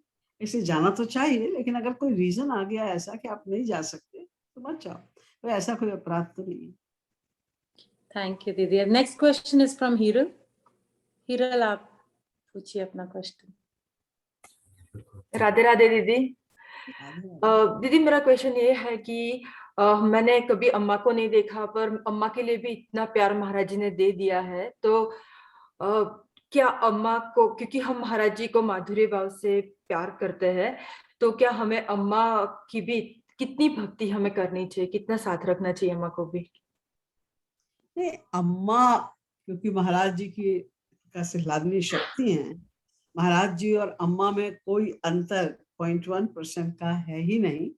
इसे जाना तो चाहिए, लेकिन अगर कोई रीजन आ गया ऐसा कि आप नहीं जा सकते तो मत जाओ, तो ऐसा कोई अपराध तो नहीं है। थैंक यू दीदी। Next question is from Hiral. Hiral आप पूछिए अपना क्वेश्चन। राधे राधे दीदी। दीदी मेरा क्वेश्चन ये है कि मैंने कभी अम्मा को नहीं देखा, पर अम्मा के लिए भी इतना प्यार महाराज जी ने दे दिया है, तो क्या अम्मा को, क्योंकि हम महाराज जी को माधुर्य भाव से प्यार करते हैं, तो क्या हमें अम्मा की भी कितनी भक्ति हमें करनी चाहिए, कितना साथ रखना चाहिए अम्मा को भी? नहीं, अम्मा क्योंकि महाराज जी की का सिहलादनी शक्ति है, महाराज जी और अम्मा में कोई अंतर 0.1% का है ही नहीं,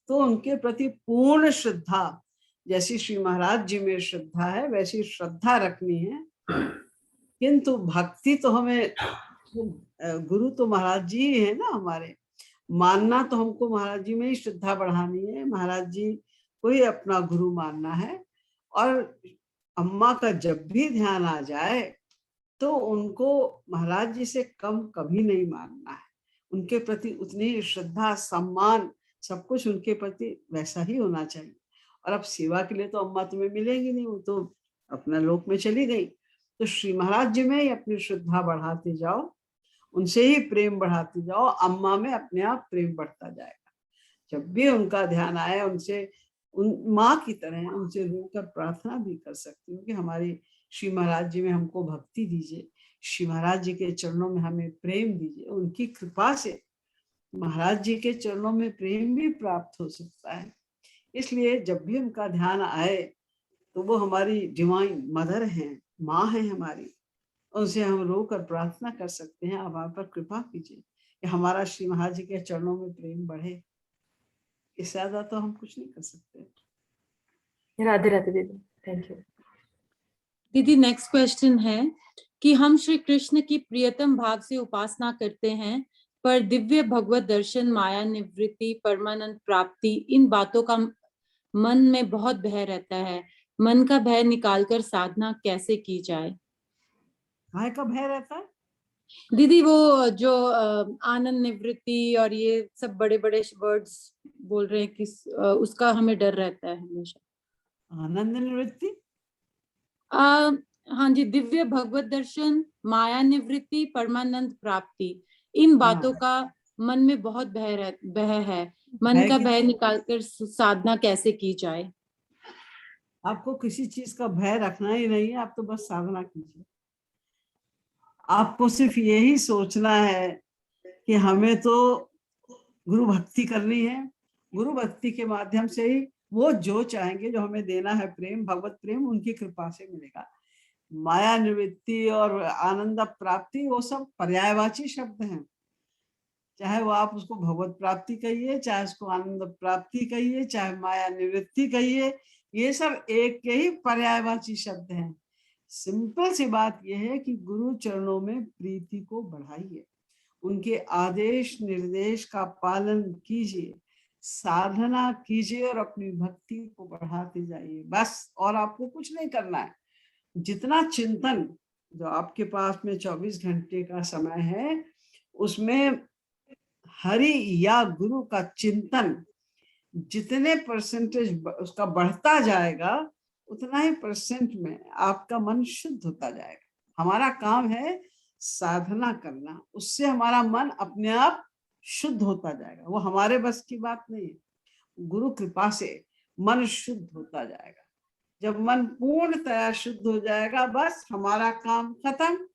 तो उनके प्रति पूर्ण श्रद्धा, जैसी श्री महाराज जी में श्रद्धा है वैसी श्रद्धा रखनी है। किंतु भक्ति तो हमें, गुरु तो महाराज जी ही है ना हमारे, मानना तो हमको महाराज जी में ही श्रद्धा बढ़ानी है, महाराज जी को ही अपना गुरु मानना है। और अम्मा का जब भी ध्यान आ जाए तो उनको महाराज जी से कम कभी नहीं मानना है, उनके प्रति उतनी श्रद्धा, सम्मान, सब कुछ उनके प्रति वैसा ही होना चाहिए। और अब सेवा के लिए तो अम्मा तुम्हें मिलेंगी नहीं, वो तो अपना लोक में चली गई, तो श्री महाराज जी में ही अपनी श्रद्धा बढ़ाते जाओ, उनसे ही प्रेम बढ़ाते जाओ, अम्मा में अपने आप प्रेम बढ़ता जाएगा। जब भी उनका ध्यान आए, उनसे, उन माँ की तरह उनसे रोकर प्रार्थना भी कर सकती हूँ कि हमारी श्री महाराज जी में हमको भक्ति दीजिए, श्री महाराज जी के चरणों में हमें प्रेम दीजिए। उनकी कृपा से महाराज जी के चरणों में प्रेम भी प्राप्त हो सकता है। इसलिए जब भी उनका ध्यान आए तो वो हमारी डिवाइन मदर हैं, माँ है हमारी, उनसे हम रोकर प्रार्थना कर सकते हैं, आप हमारे पर कृपा कीजिए कि हमारा श्री महाराज जी के चरणों में प्रेम बढ़े। इससे ज्यादा तो हम कुछ नहीं कर सकते। राधे राधे दीदी, थैंक यू। दीदी नेक्स्ट क्वेश्चन है कि हम श्री कृष्ण की प्रियतम भाव से उपासना करते हैं, पर दिव्य भगवत दर्शन, माया निवृत्ति, परमानंद प्राप्ति, इन बातों का मन में बहुत भय रहता है। मन का भय निकालकर साधना कैसे की जाए? काय का भय रहता है दीदी? वो जो आनंद निवृत्ति और ये सब बड़े बड़े वर्ड्स बोल रहे हैं कि उसका हमें डर रहता है हमेशा। आनंद निवृत्ति, हाँ जी, दिव्य भगवत दर्शन, माया निवृत्ति, परमानंद प्राप्ति, इन बातों का मन में बहुत भय है। मन का भय निकालकर साधना कैसे की जाए? आपको किसी चीज का भय रखना ही नहीं है, आप तो बस साधना कीजिए। आपको सिर्फ यही सोचना है कि हमें तो गुरु भक्ति करनी है, गुरु भक्ति के माध्यम से ही वो जो चाहेंगे, जो हमें देना है प्रेम, भगवत प्रेम, उनकी कृपा से मिलेगा। माया निवृत्ति और आनंद प्राप्ति वो सब पर्यायवाची शब्द हैं, चाहे वो आप उसको भगवत प्राप्ति कहिए, चाहे उसको आनंद प्राप्ति कहिए, चाहे माया निवृत्ति कहिए, ये सब एक के ही पर्यायवाची शब्द हैं। सिंपल सी बात यह है कि गुरु चरणों में प्रीति को बढ़ाइए, उनके आदेश निर्देश का पालन कीजिए, साधना कीजिए और अपनी भक्ति को बढ़ाते जाइए, बस। और आपको कुछ नहीं करना है, जितना चिंतन जो आपके पास में 24 घंटे का समय है, उसमें हरि या गुरु का चिंतन जितने परसेंटेज उसका बढ़ता जाएगा, उतना ही परसेंट में आपका मन शुद्ध होता जाएगा। हमारा काम है साधना करना, उससे हमारा मन अपने आप शुद्ध होता जाएगा। वो हमारे बस की बात नहीं है, गुरु कृपा से मन शुद्ध होता जाएगा। जब मन पूर्णतया शुद्ध हो जाएगा, बस हमारा काम खत्म।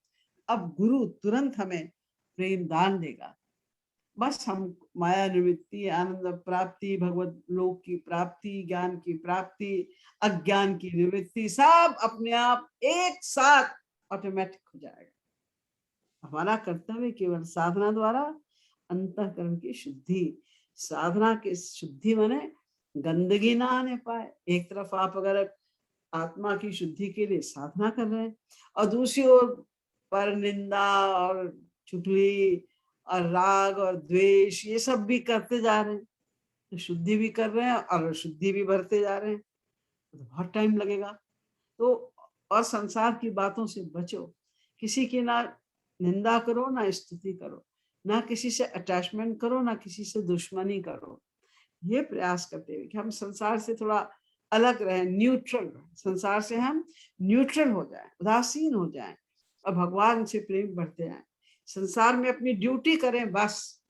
अब गुरु तुरंत हमें प्रेम दान देगा। बस हम माया निवृत्ति, आनंद प्राप्ति, भगवत लोक की प्राप्ति, ज्ञान की प्राप्ति, अज्ञान की निवृत्ति, सब अपने आप एक साथ ऑटोमेटिक हो जाएगा। हमारा कर्तव्य केवल साधना द्वारा अंतःकरण की शुद्धि। साधना की शुद्धि माने गंदगी ना आने पाए। एक तरफ आप अगर आत्मा की शुद्धि के लिए साधना कर रहे हैं और दूसरी ओर पर निंदा और चुगली और राग और द्वेष ये सब भी करते जा रहे हैं, तो शुद्धि भी कर रहे हैं और शुद्धि भी बढ़ते जा रहे हैं, तो बहुत टाइम लगेगा। तो और संसार की बातों से बचो, किसी की ना निंदा करो ना स्तुति करो, ना किसी से अटैचमेंट करो ना किसी से दुश्मनी करो। ये प्रयास करते हुए कि हम संसार से थोड़ा अलग रहें, न्यूट्रल रहें, संसार से हम न्यूट्रल हो जाएं, उदासीन हो जाएं और भगवान से प्रेम बढ़ते जाएं। संसार में अपनी ड्यूटी करें, बस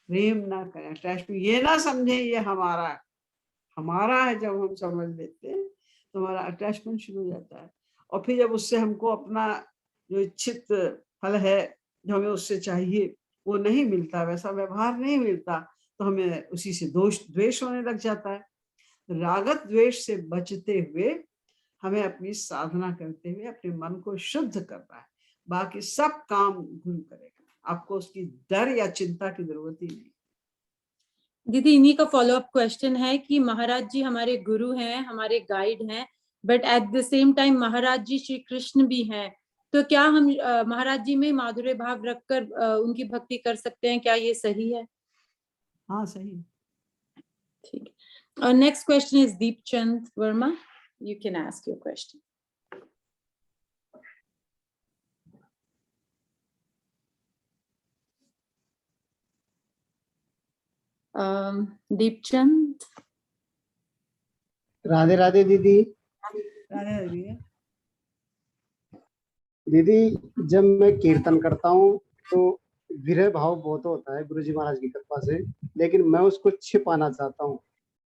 प्रेम ना करें, अटैचमेंट ये ना समझें ये हमारा है। जब हम समझ लेते हैं तो हमारा अटैचमेंट शुरू हो जाता है और फिर जब उससे हमको अपना जो इच्छित फल है, जो हमें उससे चाहिए, वो नहीं मिलता, वैसा व्यवहार नहीं मिलता, तो हमें उसी से द्वेष होने लग जाता है। रागत द्वेष से बचते हुए हमें अपनी साधना करते हुए अपने मन को शुद्ध करना है। बाकी सब काम गुरु करेगा, आपको उसकी डर या चिंता की जरूरत ही नहीं। दीदी इन्हीं का फॉलोअप क्वेश्चन है कि महाराज जी हमारे गुरु हैं, हमारे गाइड हैं, but at the same time Maharaj ji Shri Krishna भी हैं, तो क्या हम महाराज जी में माधुर्य भाव रखकर उनकी भक्ति कर सकते हैं? क्या ये सही है? हाँ सही। ठीक है। Next question is Deepchand Verma, you can ask your question. Deepchand. Radhe Radhe दीदी। राधे राधे। दीदी जब मैं कीर्तन करता हूँ तो विरह भाव बहुत होता है गुरुजी महाराज की कृपा से, लेकिन मैं उसको छिपाना चाहता हूँ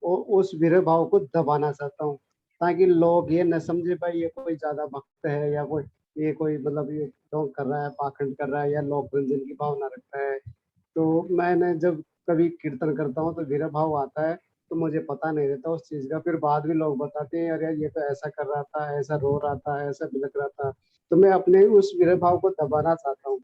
और उस विरह भाव को दबाना चाहता हूँ ताकि लोग ये न समझे भाई ये कोई ज्यादा भक्त है या कोई मतलब ये ढोंग कर रहा है, पाखंड कर रहा है या लोक रंजन की भावना रखता है। तो मैंने जब कभी कीर्तन करता हूँ तो विरह भाव आता है तो मुझे पता नहीं रहता उस चीज का, फिर बाद में लोग बताते हैं अरे ये तो ऐसा कर रहा था, ऐसा रो रहा था, ऐसा बिलख रहा था। तो मैं अपने उस विरह भाव को दबाना चाहता हूँ।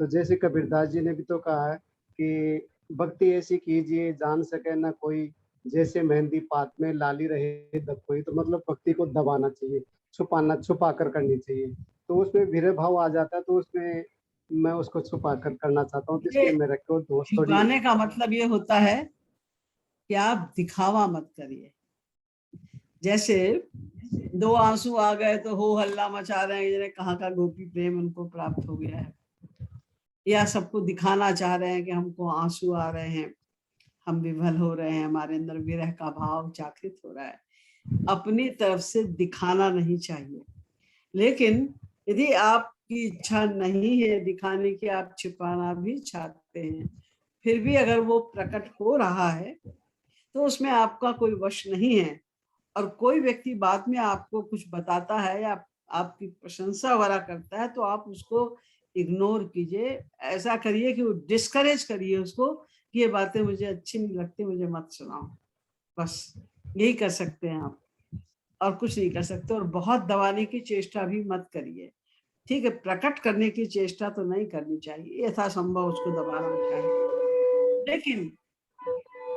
तो जैसे कबीरदास जी ने भी तो कहा है कि भक्ति ऐसी कीजिए जान सके ना कोई, जैसे मेहंदी पात में लाली रहे दब कोई। तो मतलब भक्ति को दबाना चाहिए, छुपा कर करनी चाहिए। तो उसमें विरह भाव आ जाता है तो उसमें मैं उसको छुपा कर करना चाहता हूँ, जिसमें मेरे को दोस्त थोड़ी। छुपाने का मतलब ये होता है कि आप दिखावा मत करिए। जैसे दो आंसू आ गए तो हो हल्ला मचा रहे हैं, जिन्हें कहाँ का गोपी प्रेम उनको प्राप्त हो गया है, या सबको दिखाना चाह रहे हैं कि हमको आंसू आ रहे हैं, हम विभल हो रहे हैं, हमारे अंदर विरह का भाव जागृत हो रहा है। अपनी तरफ से दिखाना नहीं चाहिए, लेकिन यदि आपकी इच्छा नहीं है दिखाने की, आप छिपाना भी चाहते हैं, फिर भी अगर वो प्रकट हो रहा है तो उसमें आपका कोई वश नहीं है। और कोई व्यक्ति बाद में आपको कुछ बताता है या आपकी प्रशंसा वगैरह करता है तो आप उसको इग्नोर कीजिए। ऐसा करिए कि वो डिस्करेज करिए उसको कि ये बातें मुझे अच्छी नहीं लगती, मुझे मत सुनाओ। बस यही कर सकते हैं आप, और कुछ नहीं कर सकते। और बहुत दबाने की चेष्टा भी मत करिए, ठीक है? प्रकट करने की चेष्टा तो नहीं करनी चाहिए, यथासंभव उसको दबाना चाहिए। लेकिन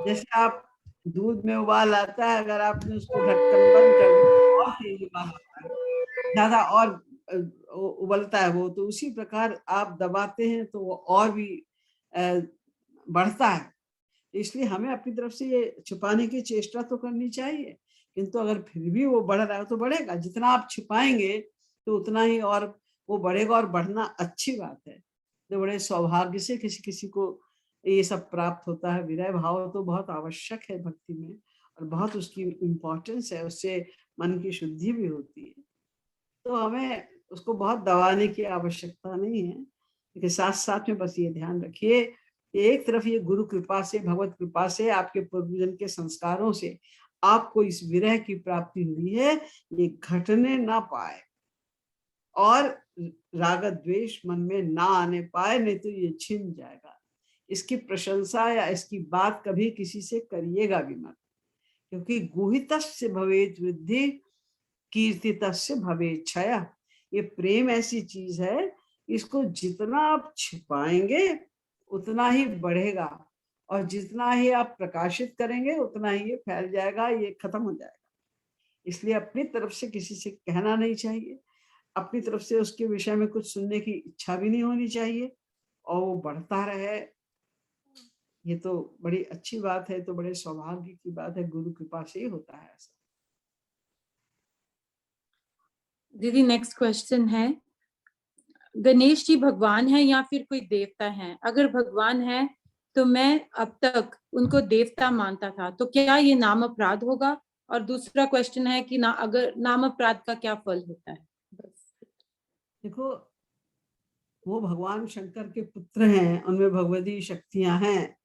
जैसे आप दूध में उबाल आता है, अगर आपने उसको ढक्कन बंद कर दिया और तेज उबाल आता है, ज्यादा और उबलता है वो, तो उसी प्रकार आप दबाते हैं तो वो और भी बढ़ता है। इसलिए हमें अपनी तरफ से ये छुपाने की चेष्टा तो करनी चाहिए, किंतु अगर फिर भी वो बढ़ रहा है तो बढ़ेगा। जितना आप छिपाएंगे तो उतना ही और वो बढ़ेगा, और बढ़ना अच्छी बात है। तो बड़े सौभाग्य से किसी किसी को ये सब प्राप्त होता है। विनय भाव तो बहुत आवश्यक है भक्ति में, और बहुत उसकी इम्पोर्टेंस है, उससे मन की शुद्धि भी होती है। तो हमें उसको बहुत दबाने की आवश्यकता नहीं है, लेकिन साथ साथ में बस ये ध्यान रखिए, एक तरफ ये गुरु कृपा से, भगवत कृपा से, आपके पूर्वजन के संस्कारों से आपको इस विरह की प्राप्ति हुई है, ये घटने ना पाए और राग द्वेष मन में ना आने पाए, नहीं तो ये छिन जाएगा। इसकी प्रशंसा या इसकी बात कभी किसी से करिएगा भी मत, क्योंकि गुहितस्य भवेत् वृद्धि कीर्तितस्य भवेत् क्षयः। ये प्रेम ऐसी चीज है, इसको जितना आप छिपाएंगे उतना ही बढ़ेगा, और जितना ही आप प्रकाशित करेंगे उतना ही ये फैल जाएगा, ये खत्म हो जाएगा। इसलिए अपनी तरफ से किसी से कहना नहीं चाहिए, अपनी तरफ से उसके विषय में कुछ सुनने की इच्छा भी नहीं होनी चाहिए, और वो बढ़ता रहे। ये तो बड़ी अच्छी बात है, तो बड़े सौभाग्य की बात है, गुरु कृपा से ही होता है ऐसा। दीदी नेक्स्ट क्वेश्चन है, गणेश जी भगवान है या फिर कोई देवता है? अगर भगवान है तो मैं अब तक उनको देवता मानता था, तो क्या ये नाम अपराध होगा? और दूसरा क्वेश्चन है कि अगर नाम अपराध का क्या फल होता है? बस। देखो, वो भगवान शंकर के पुत्र हैं, उनमें भगवती शक्तियां हैं,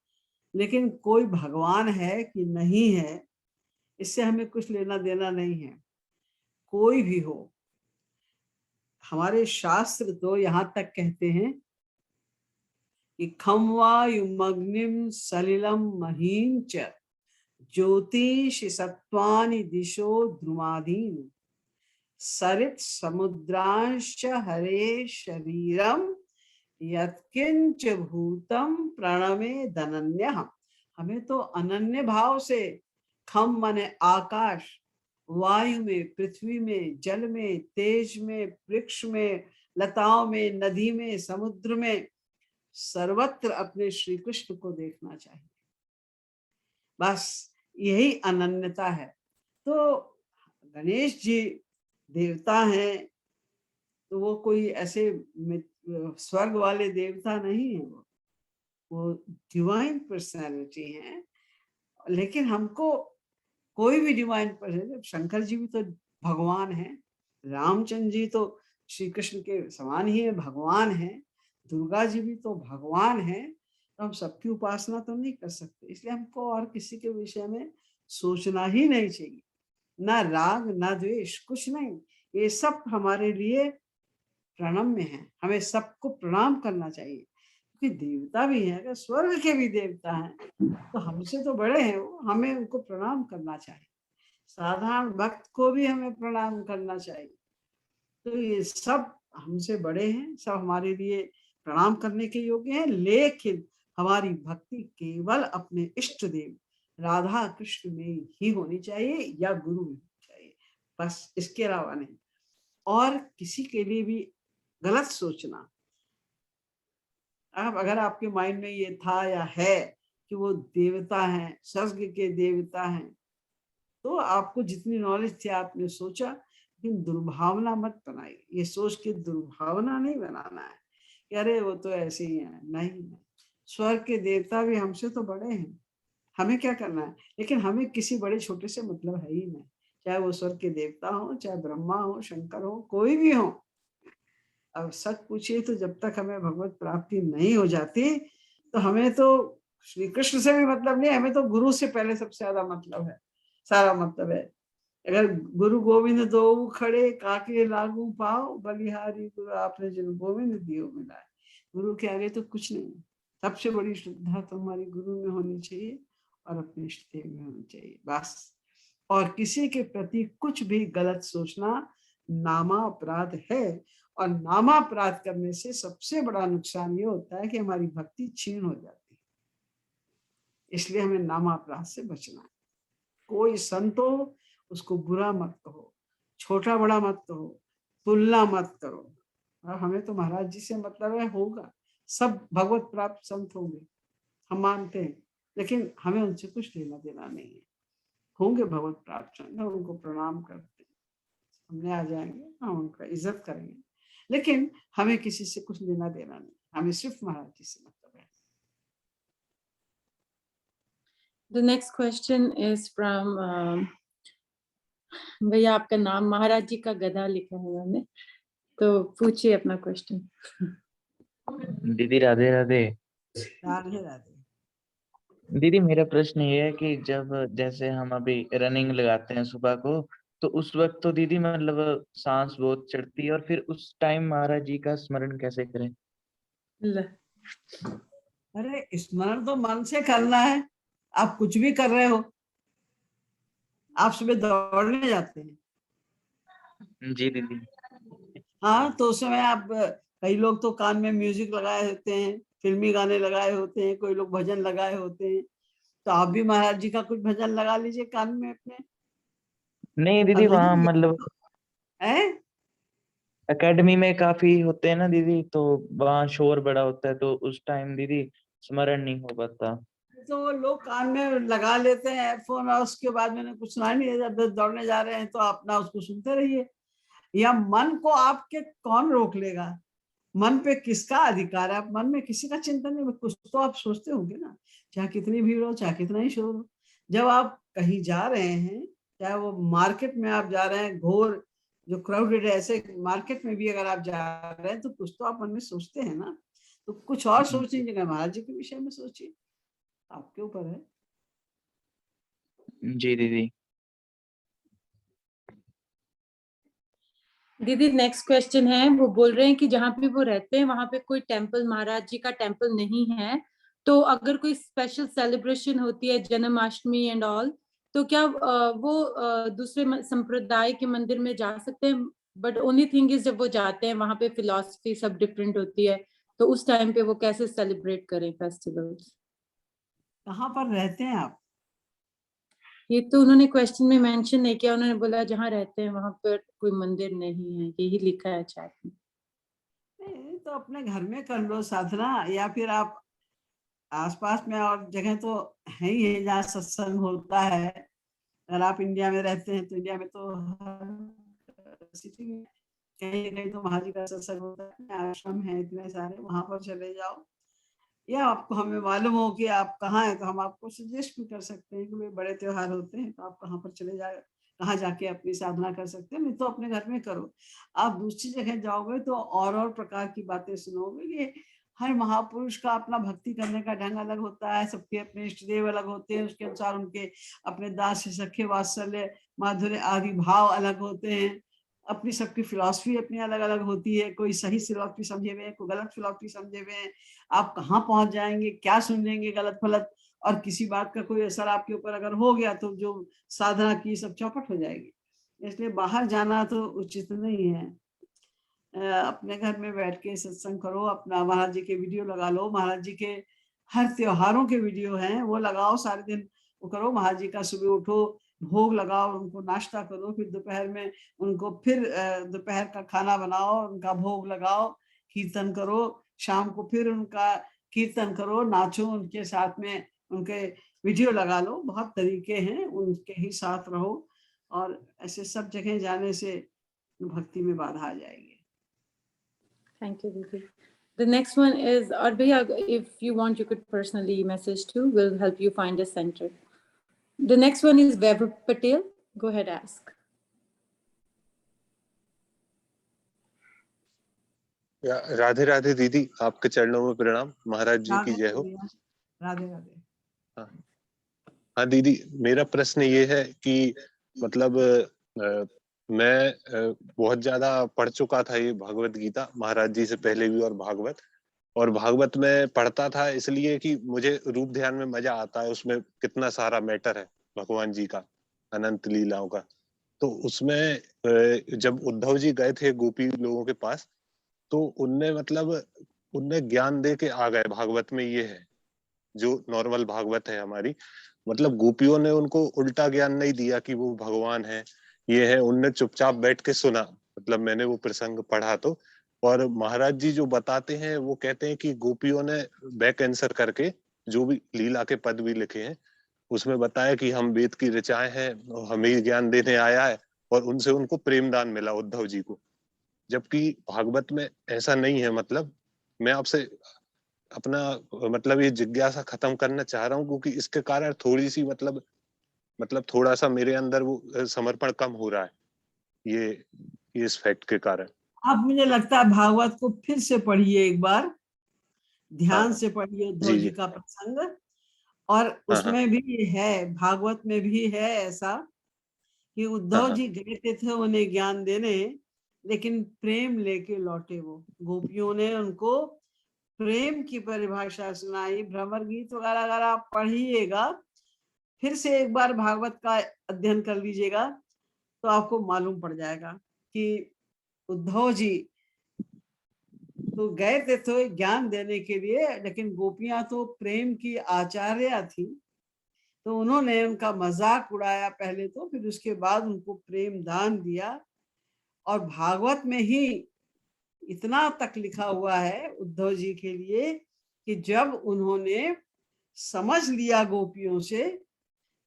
लेकिन कोई भगवान है कि नहीं है इससे हमें कुछ लेना देना नहीं है। कोई भी हो, हमारे शास्त्र तो यहाँ तक कहते हैं कि खम वायुमग्निम सलिलम महीम च ज्योतिष सत्वानि दिशो ध्रुमादीन सरित समुद्रांश हरे शरीरम यत्किंच भूतम प्रणमे धनन्य। हमें तो अनन्य भाव से खम माने आकाश, वायु में, पृथ्वी में, जल में, तेज में, वृक्ष में, लताओं में, नदी में, समुद्र में, सर्वत्र अपने श्री कृष्ण को देखना चाहिए। बस यही अनन्यता है। तो गणेश जी देवता हैं, तो वो कोई ऐसे स्वर्ग वाले देवता नहीं है, वो डिवाइन पर्सनालिटी है। लेकिन हमको कोई भी डिवाइन पर्सनालिटी, शंकर जी भी तो भगवान हैं, रामचंद्र जी तो श्री कृष्ण के समान ही है, भगवान हैं, दुर्गा जी भी तो भगवान हैं, तो हम सबकी उपासना तो नहीं कर सकते। इसलिए हमको और किसी के विषय में सोचना ही नहीं चाहिए, ना राग ना द्वेष, कुछ नहीं। ये सब हमारे लिए प्रणम्य है, हमें सबको प्रणाम करना चाहिए, क्योंकि देवता भी हैं, अगर स्वर्ग के भी देवता हैं तो हमसे तो बड़े हैं वो, हमें उनको प्रणाम करना चाहिए। साधारण भक्त को भी हमें प्रणाम करना चाहिए। तो ये सब हमसे बड़े हैं, सब हमारे लिए प्रणाम करने के योग्य हैं, लेकिन हमारी भक्ति केवल अपने इष्ट देव राधा कृष्ण में ही होनी चाहिए, या गुरु में होनी चाहिए, बस इसके अलावा नहीं। और किसी के लिए भी गलत सोचना, अब अगर आपके माइंड में ये था या है कि वो देवता हैं, स्वर्ग के देवता हैं, तो आपको जितनी नॉलेज थी आपने सोचा, लेकिन दुर्भावना मत बनाइए। ये सोच के दुर्भावना नहीं बनाना है कि अरे वो तो ऐसे ही है, नहीं। स्वर्ग के देवता भी हमसे तो बड़े हैं, हमें क्या करना है। लेकिन हमें किसी बड़े छोटे से मतलब है ही नहीं, चाहे वो स्वर्ग के देवता हो, चाहे ब्रह्मा हो, शंकर हो, कोई भी हो। अब सच पूछिए तो जब तक हमें भगवत प्राप्ति नहीं हो जाती, तो हमें तो श्री कृष्ण से भी मतलब नहीं, हमें तो गुरु से पहले सबसे ज्यादा मतलब है, सारा मतलब है। अगर गुरु गोविंद दो खड़े काके लागू पाओ, बलिहारी गुरु आपने जिन गोविंद दियो मिलाए। गुरु के आगे तो कुछ नहीं। सबसे बड़ी श्रद्धा तो हमारी गुरु में होनी चाहिए और अपने इष्ट देव में होनी चाहिए, बस। और किसी के प्रति कुछ भी गलत सोचना नामा अपराध है, और नामा अपराध करने से सबसे बड़ा नुकसान ये होता है कि हमारी भक्ति क्षीण हो जाती है। इसलिए हमें नामा अपराध से बचना है। कोई संत हो उसको बुरा मत कहो, छोटा बड़ा मत कहो, तुलना मत करो। और हमें तो महाराज जी से मतलब है, होगा सब भगवत प्राप्त संत होंगे, हम मानते हैं, लेकिन हमें उनसे कुछ लेना देना नहीं है। होंगे भगवत प्राप्त संत, उनको प्रणाम करते हैं। सामने आ जाएंगे, हम उनका इज्जत करेंगे, लेकिन हमें किसी से कुछ लेना देना नहीं, हमें सिर्फ महाराज जी से मतलब है। The next question is from भैया, आपका नाम महाराज जी का गधा लिखा है मैंने, तो पूछिए अपना क्वेश्चन। दीदी राधे राधे। राधे राधे। दीदी मेरा प्रश्न ये है कि जब जैसे हम अभी रनिंग लगाते हैं सुबह को, तो उस वक्त तो दीदी मतलब सांस बहुत चढ़ती है, और फिर उस टाइम महाराज जी का स्मरण कैसे करें? अरे स्मरण तो मन से करना है, आप कुछ भी कर रहे हो, आप सुबह दौड़ने जाते हैं, जी दीदी। हाँ, तो उस समय आप, कई लोग तो कान में म्यूजिक लगाए होते हैं, फिल्मी गाने लगाए होते हैं, कोई लोग भजन लगाए होते हैं, तो आप भी महाराज जी का कुछ भजन लगा लीजिए कान में अपने। नहीं और दीदी, वहाँ नहीं मतलब है, एकेडमी में काफी होते हैं ना दीदी, तो वहाँ शोर बड़ा होता है, तो उस टाइम दीदी स्मरण नहीं हो पाता। तो वो लोग कान में लगा लेते हैं एयरफोन, और उसके बाद मैंने कुछ सुना नहीं है, जब दौड़ने जा रहे हैं तो अपना उसको सुनते रहिए। या मन को आपके कौन रोक लेगा, मन पे किसका अधिकार है, आप मन में किसी का चिंतन नहीं, कुछ तो आप सोचते होंगे ना, चाहे कितनी भीड़ हो, चाहे कितना ही शोर हो। जब आप कहीं जा रहे हैं, चाहे वो मार्केट में आप जा रहे हैं, घोर जो क्राउडेड है, ऐसे मार्केट में भी अगर आप जा रहे हैं, तो कुछ तो आप मन में सोचते हैं ना, तो कुछ और सोचने की जगह महाराज जी के विषय में सोचिए, आपके ऊपर है। जी दीदी। दीदी नेक्स्ट क्वेश्चन है, वो बोल रहे हैं कि जहाँ पे वो रहते हैं वहां पे कोई टेम्पल, महाराज जी का टेम्पल नहीं है, तो अगर कोई स्पेशल सेलिब्रेशन होती है, जन्माष्टमी एंड ऑल, तो क्या वो दूसरे संप्रदाय के मंदिर में जा सकते हैं? बट ओनली थिंग इज, जब वो जाते हैं वहां पे फिलॉसफी सब डिफरेंट होती है, तो उस टाइम पे वो कैसे सेलिब्रेट करें फेस्टिवल्स? कहाँ पर रहते हैं आप? ये तो उन्होंने क्वेश्चन में मेंशन नहीं किया, उन्होंने बोला जहाँ रहते हैं वहां पर कोई मंदिर नहीं है, यही लिखा है चैट में। नहीं, तो अपने घर में कर लो साधना, या फिर आप आसपास में और जगह तो है ही है जहाँ सत्संग होता है। अगर आप इंडिया में रहते हैं तो इंडिया में तो हर सिटी में कहीं ना कहीं तो महाराज जी का सत्संग होता है, आश्रम है इतने सारे, वहां पर चले जाओ। या आपको, हमें मालूम हो कि आप कहाँ हैं, तो हम आपको सजेस्ट भी कर सकते हैं कि भाई बड़े त्योहार होते हैं तो आप कहाँ पर चले जाए, कहाँ जाके अपनी साधना कर सकते हैं, नहीं तो अपने घर में करो। आप दूसरी जगह जाओगे तो और प्रकार की बातें सुनोगे कि हर महापुरुष का अपना भक्ति करने का ढंग अलग होता है, सबके अपने इष्ट देव अलग होते हैं, उसके अनुसार उनके अपने दास सखे वात्सल्य माधुर्य आदि भाव अलग होते हैं, अपनी सबकी फिलॉसफी अपनी अलग अलग होती है, कोई सही फिलॉसफी समझे हुए हैं, कोई गलत फिलॉसफी समझे हुए हैं। आप कहाँ पहुंच जाएंगे, क्या सुन लेंगे गलत फलत, और किसी बात का कोई असर आपके ऊपर अगर हो गया तो जो साधना की सब चौपट हो जाएगी। इसलिए बाहर जाना तो उचित नहीं है। अपने घर में बैठ के सत्संग करो, अपना महाराज जी के वीडियो लगा लो, महाराज जी के हर त्योहारों के वीडियो हैं वो लगाओ, सारे दिन वो करो। महाराज जी का सुबह उठो, भोग लगाओ, उनको नाश्ता करो, फिर दोपहर में उनको फिर दोपहर का खाना बनाओ, उनका भोग लगाओ, कीर्तन करो, शाम को फिर उनका कीर्तन करो, नाचो उनके साथ में, उनके वीडियो लगा लो। बहुत तरीके हैं, उनके ही साथ रहो, और ऐसे सब जगह जाने से भक्ति में बाधा आ जाएगी। Thank you, Didi. The next one is, or bhaiya, if you want, you could personally message too. We'll help you find a center. The next one is Vaibhav Patel. Go ahead, ask. Radhe Radhe दीदी, आपके चरणों में प्रणाम, महाराज जी की जय हो। राधे राधे। हाँ दीदी, मेरा प्रश्न ये है कि मतलब मैं बहुत ज्यादा पढ़ चुका था ये भगवत गीता, महाराज जी से पहले भी, और भागवत में पढ़ता था इसलिए कि मुझे रूप ध्यान में मजा आता है, उसमें कितना सारा मैटर है भगवान जी का, अनंत लीलाओं का। तो उसमें जब उद्धव जी गए थे गोपी लोगों के पास, तो उनने ज्ञान दे के आ गए। भागवत में ये है, जो नॉर्मल भागवत है हमारी, मतलब गोपियों ने उनको उल्टा ज्ञान नहीं दिया कि वो भगवान है, ये है। उनने चुपचाप बैठ के सुना, मतलब मैंने वो प्रसंग पढ़ा तो। और महाराज जी जो बताते हैं वो कहते हैं कि गोपियों ने बैक आंसर करके जो भी लीला के पद भी लिखे हैं उसमें बताया कि हम वेद की ऋचाएं हैं, हमें ज्ञान देने आया है, और उनसे उनको प्रेम दान मिला उद्धव जी को, जबकि भागवत में ऐसा नहीं है। मतलब मैं आपसे अपना मतलब ये जिज्ञासा खत्म करना चाह रहा हूँ, क्योंकि इसके कारण थोड़ी सी मतलब थोड़ा सा मेरे अंदर वो समर्पण कम हो रहा है ये इस फैक्ट के कारण। अब मुझे लगता है भागवत को फिर से पढ़िए, एक बार ध्यान हाँ से पढ़िए उद्धव जी जी जी का प्रसंग। और हाँ हाँ उसमें भी है, भागवत में भी है ऐसा कि हाँ उद्धव हाँ जी गए थे उन्हें ज्ञान देने, लेकिन प्रेम लेके लौटे। वो गोपियों ने उनको प्रेम की परिभाषा सुनाई। भ्रमर गीत वगैरह अगर आप पढ़िएगा, फिर से एक बार भागवत का अध्ययन कर लीजिएगा, तो आपको मालूम पड़ जाएगा कि उद्धव जी तो गए थे तो ज्ञान देने के लिए, लेकिन गोपियां तो प्रेम की आचार्य थी, तो उन्होंने उनका मजाक उड़ाया पहले, तो फिर उसके बाद उनको प्रेम दान दिया। और भागवत में ही इतना तक लिखा हुआ है उद्धव जी के लिए कि जब उन्होंने समझ लिया गोपियों से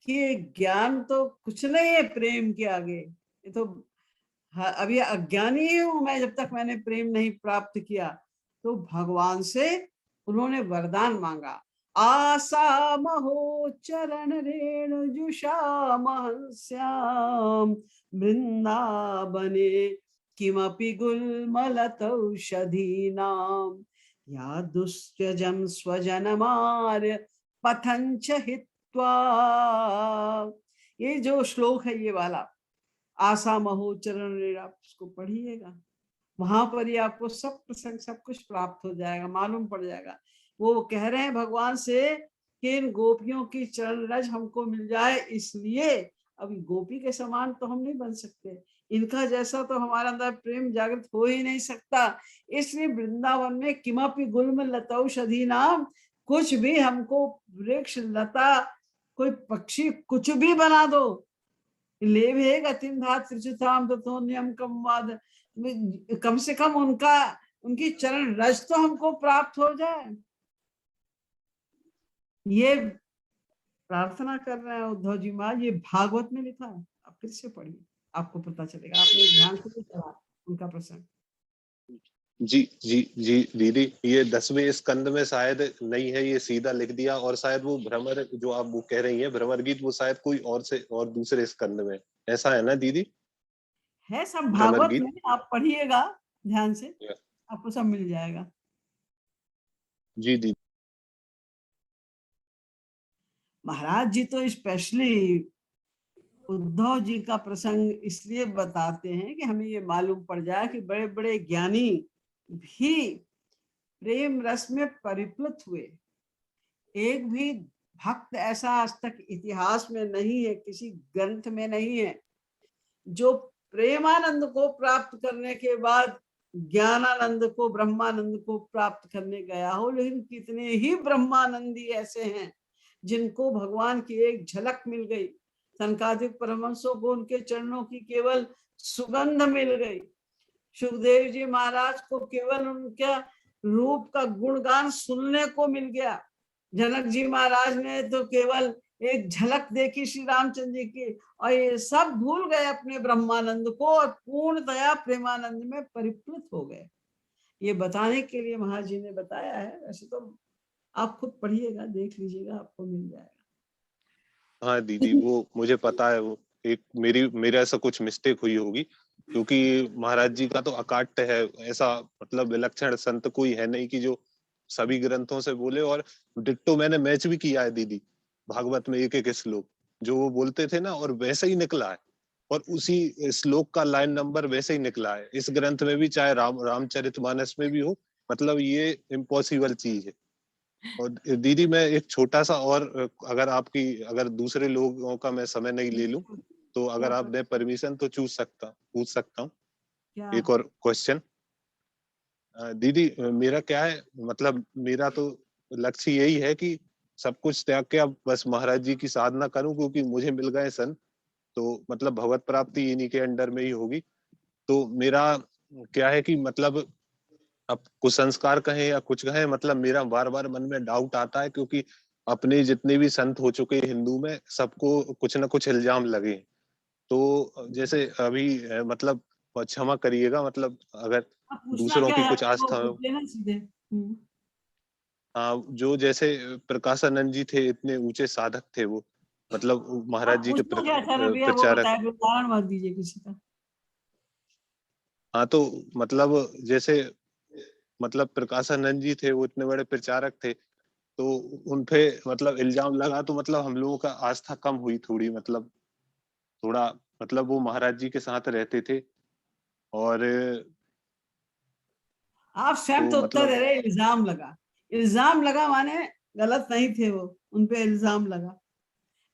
कि ज्ञान तो कुछ नहीं है प्रेम के आगे, ये तो अभी अज्ञानी ही हूं मैं जब तक मैंने प्रेम नहीं प्राप्त किया, तो भगवान से उन्होंने वरदान मांगा। आशा महो चरण रेणु जुषा महस्याम वृंदावने किमपि गुल्मलतौषधीनाम या दुस्त्यजं स्वजनमार्य पथंच हित्वा। ये जो श्लोक है ये वाला, आशा महो चरण रेणु, आप उसको पढ़िएगा, वहां पर ही आपको सब प्रसंग सब कुछ प्राप्त हो जाएगा, मालूम पड़ जाएगा। वो कह रहे हैं भगवान से कि इन गोपियों की चरण रज हमको मिल जाए, इसलिए अभी गोपी के समान तो हम नहीं बन सकते, इनका जैसा तो हमारे अंदर प्रेम जागृत हो ही नहीं सकता। इसलिए वृंदावन में किमपि गुल्म लतौषधि नाम, कुछ भी हमको वृक्ष लता कोई पक्षी कुछ भी बना दो, लेभे गतिम धात त्रिचुताम ततोन्यम कमवाद, कम से कम उनकी चरण रज तो हमको प्राप्त हो जाए, ये प्रार्थना कर रहे हैं उद्धव जी महाराज। ये भागवत में लिखा है, आप फिर से पढ़िए, आपको पता चलेगा। आपने ध्यान से नहीं पढ़ा उनका प्रसंग। जी जी जी दीदी, ये 10वें स्कंद में शायद नहीं है, ये सीधा लिख दिया। और शायद वो भ्रमर जो आप वो कह रही हैं भ्रमर गीत, वो शायद कोई और दूसरे स्कंद में, ऐसा है ना दीदी? है सब भ्रमर भागवत गीत में, आप पढ़िएगा ध्यान से, आपको सब मिल जाएगा। जी दीदी। महाराज जी तो स्पेशली उद्धव जी का प्रसंग इसलिए बताते हैं कि हमें ये मालूम पड़ जाए कि बड़े बड़े ज्ञानी भी प्रेम रस में परिप्लुत हुए। एक भी भक्त ऐसा आज तक इतिहास में नहीं है, किसी ग्रंथ में नहीं है, जो प्रेमानंद को प्राप्त करने के बाद ज्ञानानंद को ब्रह्मानंद को प्राप्त करने गया हो। लेकिन कितने ही ब्रह्मानंदी ऐसे हैं जिनको भगवान की एक झलक मिल गई, सनकादिक परमहंसों को उनके चरणों की केवल सुगंध मिल गई, सुखदेव जी महाराज को केवल उनका रूप का गुणगान सुनने को मिल गया, जनक जी महाराज ने तो केवल एक झलक देखी श्री रामचंद्र जी की, और ये सब भूल गए अपने ब्रह्मानंद को और पूर्णतया प्रेमानंद में परिप्लुत हो गए। ये बताने के लिए महाराज जी ने बताया है। वैसे तो आप खुद पढ़िएगा, देख लीजिएगा, आपको मिल जाएगा। हाँ दीदी, वो मुझे पता है, वो एक मेरे ऐसा कुछ मिस्टेक हुई होगी, क्योंकि महाराज जी का तो अकाट्य है, ऐसा मतलब विलक्षण संत कोई है नहीं कि जो सभी ग्रंथों से बोले। और डिट्टो मैंने मैच भी किया है दीदी, भागवत में एक एक श्लोक जो वो बोलते थे ना, और वैसे ही निकला है, और उसी श्लोक का लाइन नंबर वैसे ही निकला है इस ग्रंथ में भी, चाहे रामचरितमानस में भी हो। मतलब ये इम्पॉसिबल चीज है। और दीदी मैं एक छोटा सा और, अगर दूसरे लोगों का मैं समय नहीं ले लूं, तो अगर आप दे परमिशन तो पूछ सकता हूँ एक और क्वेश्चन। दीदी मेरा क्या है, मतलब मेरा तो लक्ष्य यही है कि सब कुछ त्याग के अब बस महाराज जी की साधना करूं, क्योंकि मुझे मिल गए सन, तो मतलब भगवत प्राप्ति इन्हीं के अंडर में ही होगी। तो मेरा क्या है कि मतलब अब कुसंस्कार कहें या कुछ कहें, मतलब मेरा बार बार मन में डाउट आता है, क्योंकि अपने जितने भी संत हो चुके हिंदू में, सबको कुछ ना कुछ इल्जाम लगे। तो जैसे अभी मतलब क्षमा करिएगा, मतलब अगर आप पूछना दूसरों क्या की है कुछ आपको, आस्था हो, पूछ लेना सीधे। जो जैसे प्रकाशानंद जी थे, इतने ऊंचे साधक थे वो, मतलब महाराज आप जी के पूछना क्या चाह रहे हैं भैया, वो प्रचारक। बताए, उदाहरण मत दीजिए किसी का। हाँ, तो मतलब जैसे मतलब प्रकाशानंद जी थे, वो इतने बड़े प्रचारक थे, तो उन पे मतलब इल्जाम लगा, तो मतलब हम लोगों का आस्था कम हुई थोड़ी, मतलब थोड़ा, मतलब वो महाराज जी के साथ रहते थे, और आप स्वयं तो तो उत्तर दे मतलब रहे, इल्जाम लगा। इल्जाम लगा माने गलत नहीं थे वो, उन पे इल्जाम लगा।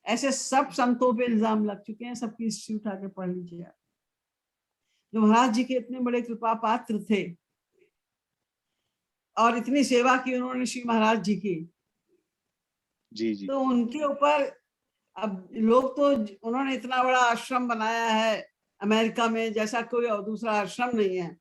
ऐसे सब संतों पे इल्जाम लग चुके हैं, सबकी हिस्ट्री उठा के पढ़ लीजिए आप। जो महाराज जी के इतने बड़े कृपा पात्र थे और इतनी सेवा की उन्होंने श्री महाराज जी की, जी जी तो उनके ऊपर अब लोग तो, उन्होंने इतना बड़ा आश्रम बनाया है अमेरिका में, जैसा कोई और दूसरा आश्रम नहीं है।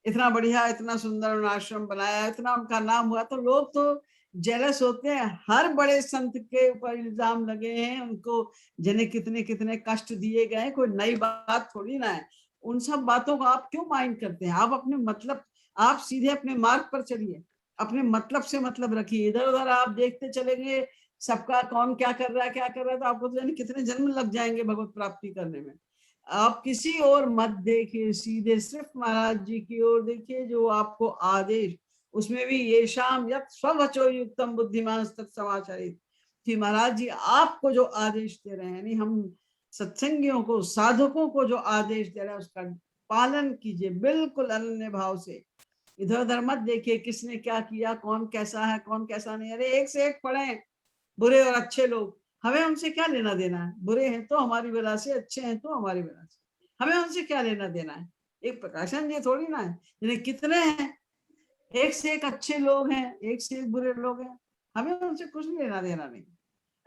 इतना बढ़िया, इतना सुंदर उन्होंने आश्रम बनाया, इतना उनका नाम हुआ, तो लोग तो जेलस होते हैं। हर बड़े संत के ऊपर इल्जाम लगे हैं, उनको जिन्हें कितने कितने कष्ट दिए गए हैं, कोई नई बात थोड़ी ना है। उन सब बातों को आप क्यों माइंड करते हैं? आप अपने मतलब, आप सीधे अपने मार्ग पर चलिए, अपने मतलब से मतलब रखिए। इधर उधर आप देखते चलेंगे सबका कौन क्या कर रहा है, क्या कर रहा है, तो आपको तो जाने कितने जन्म लग जाएंगे भगवत प्राप्ति करने में। आप किसी और मत देखिए, सीधे सिर्फ महाराज जी की ओर देखिए, जो आपको आदेश, उसमें भी ये शाम यत् स्ववचो युक्तम बुद्धिमान तत्समाचरित, कि महाराज जी आपको जो आदेश दे रहे हैं, यानी हम सत्संगियों को, साधकों को जो आदेश दे रहे हैं, उसका पालन कीजिए बिल्कुल अनन्य भाव से। इधर उधर मत देखिए किसने क्या किया, कौन कैसा है, कौन कैसा नहीं। अरे एक से एक पढ़े, बुरे और अच्छे लोग, हमें उनसे क्या लेना देना है? बुरे हैं तो हमारी वजह से, अच्छे हैं तो हमारी वजह से, हमें उनसे क्या लेना देना है? एक प्रकाशन जी थोड़ी ना है, जिन्हें कितने हैं, एक से एक अच्छे लोग हैं, एक से एक बुरे लोग हैं, हमें उनसे कुछ लेना देना नहीं।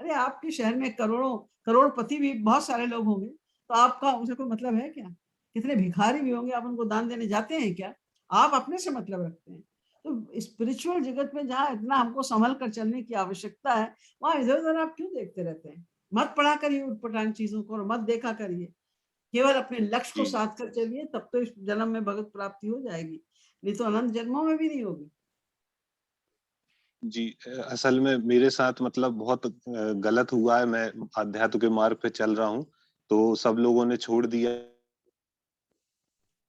अरे आपके शहर में करोड़ों करोड़पति भी बहुत सारे लोग होंगे, तो आपका उनसे कोई मतलब है क्या? कितने भिखारी भी होंगे, आप उनको दान देने जाते हैं क्या? आप अपने से मतलब रखते हैं। तो स्पिरिचुअल जगत में जहाँ इतना हमको संभल कर चलने की आवश्यकता है, वहां इधर उधर आप क्यों देखते रहते हैं? मत पढ़ा करिए उटपटांग चीजों को, और मत देखा करिए। केवल अपने लक्ष्य को जी साध कर चलिए, तब तो इस जन्म में भगवत प्राप्ति हो जाएगी, नहीं तो अनंत जन्मों में भी नहीं होगी। जी। असल में मेरे साथ मतलब बहुत गलत हुआ है, मैं आध्यात्म के मार्ग पे चल रहा हूँ, तो सब लोगों ने छोड़ दिया,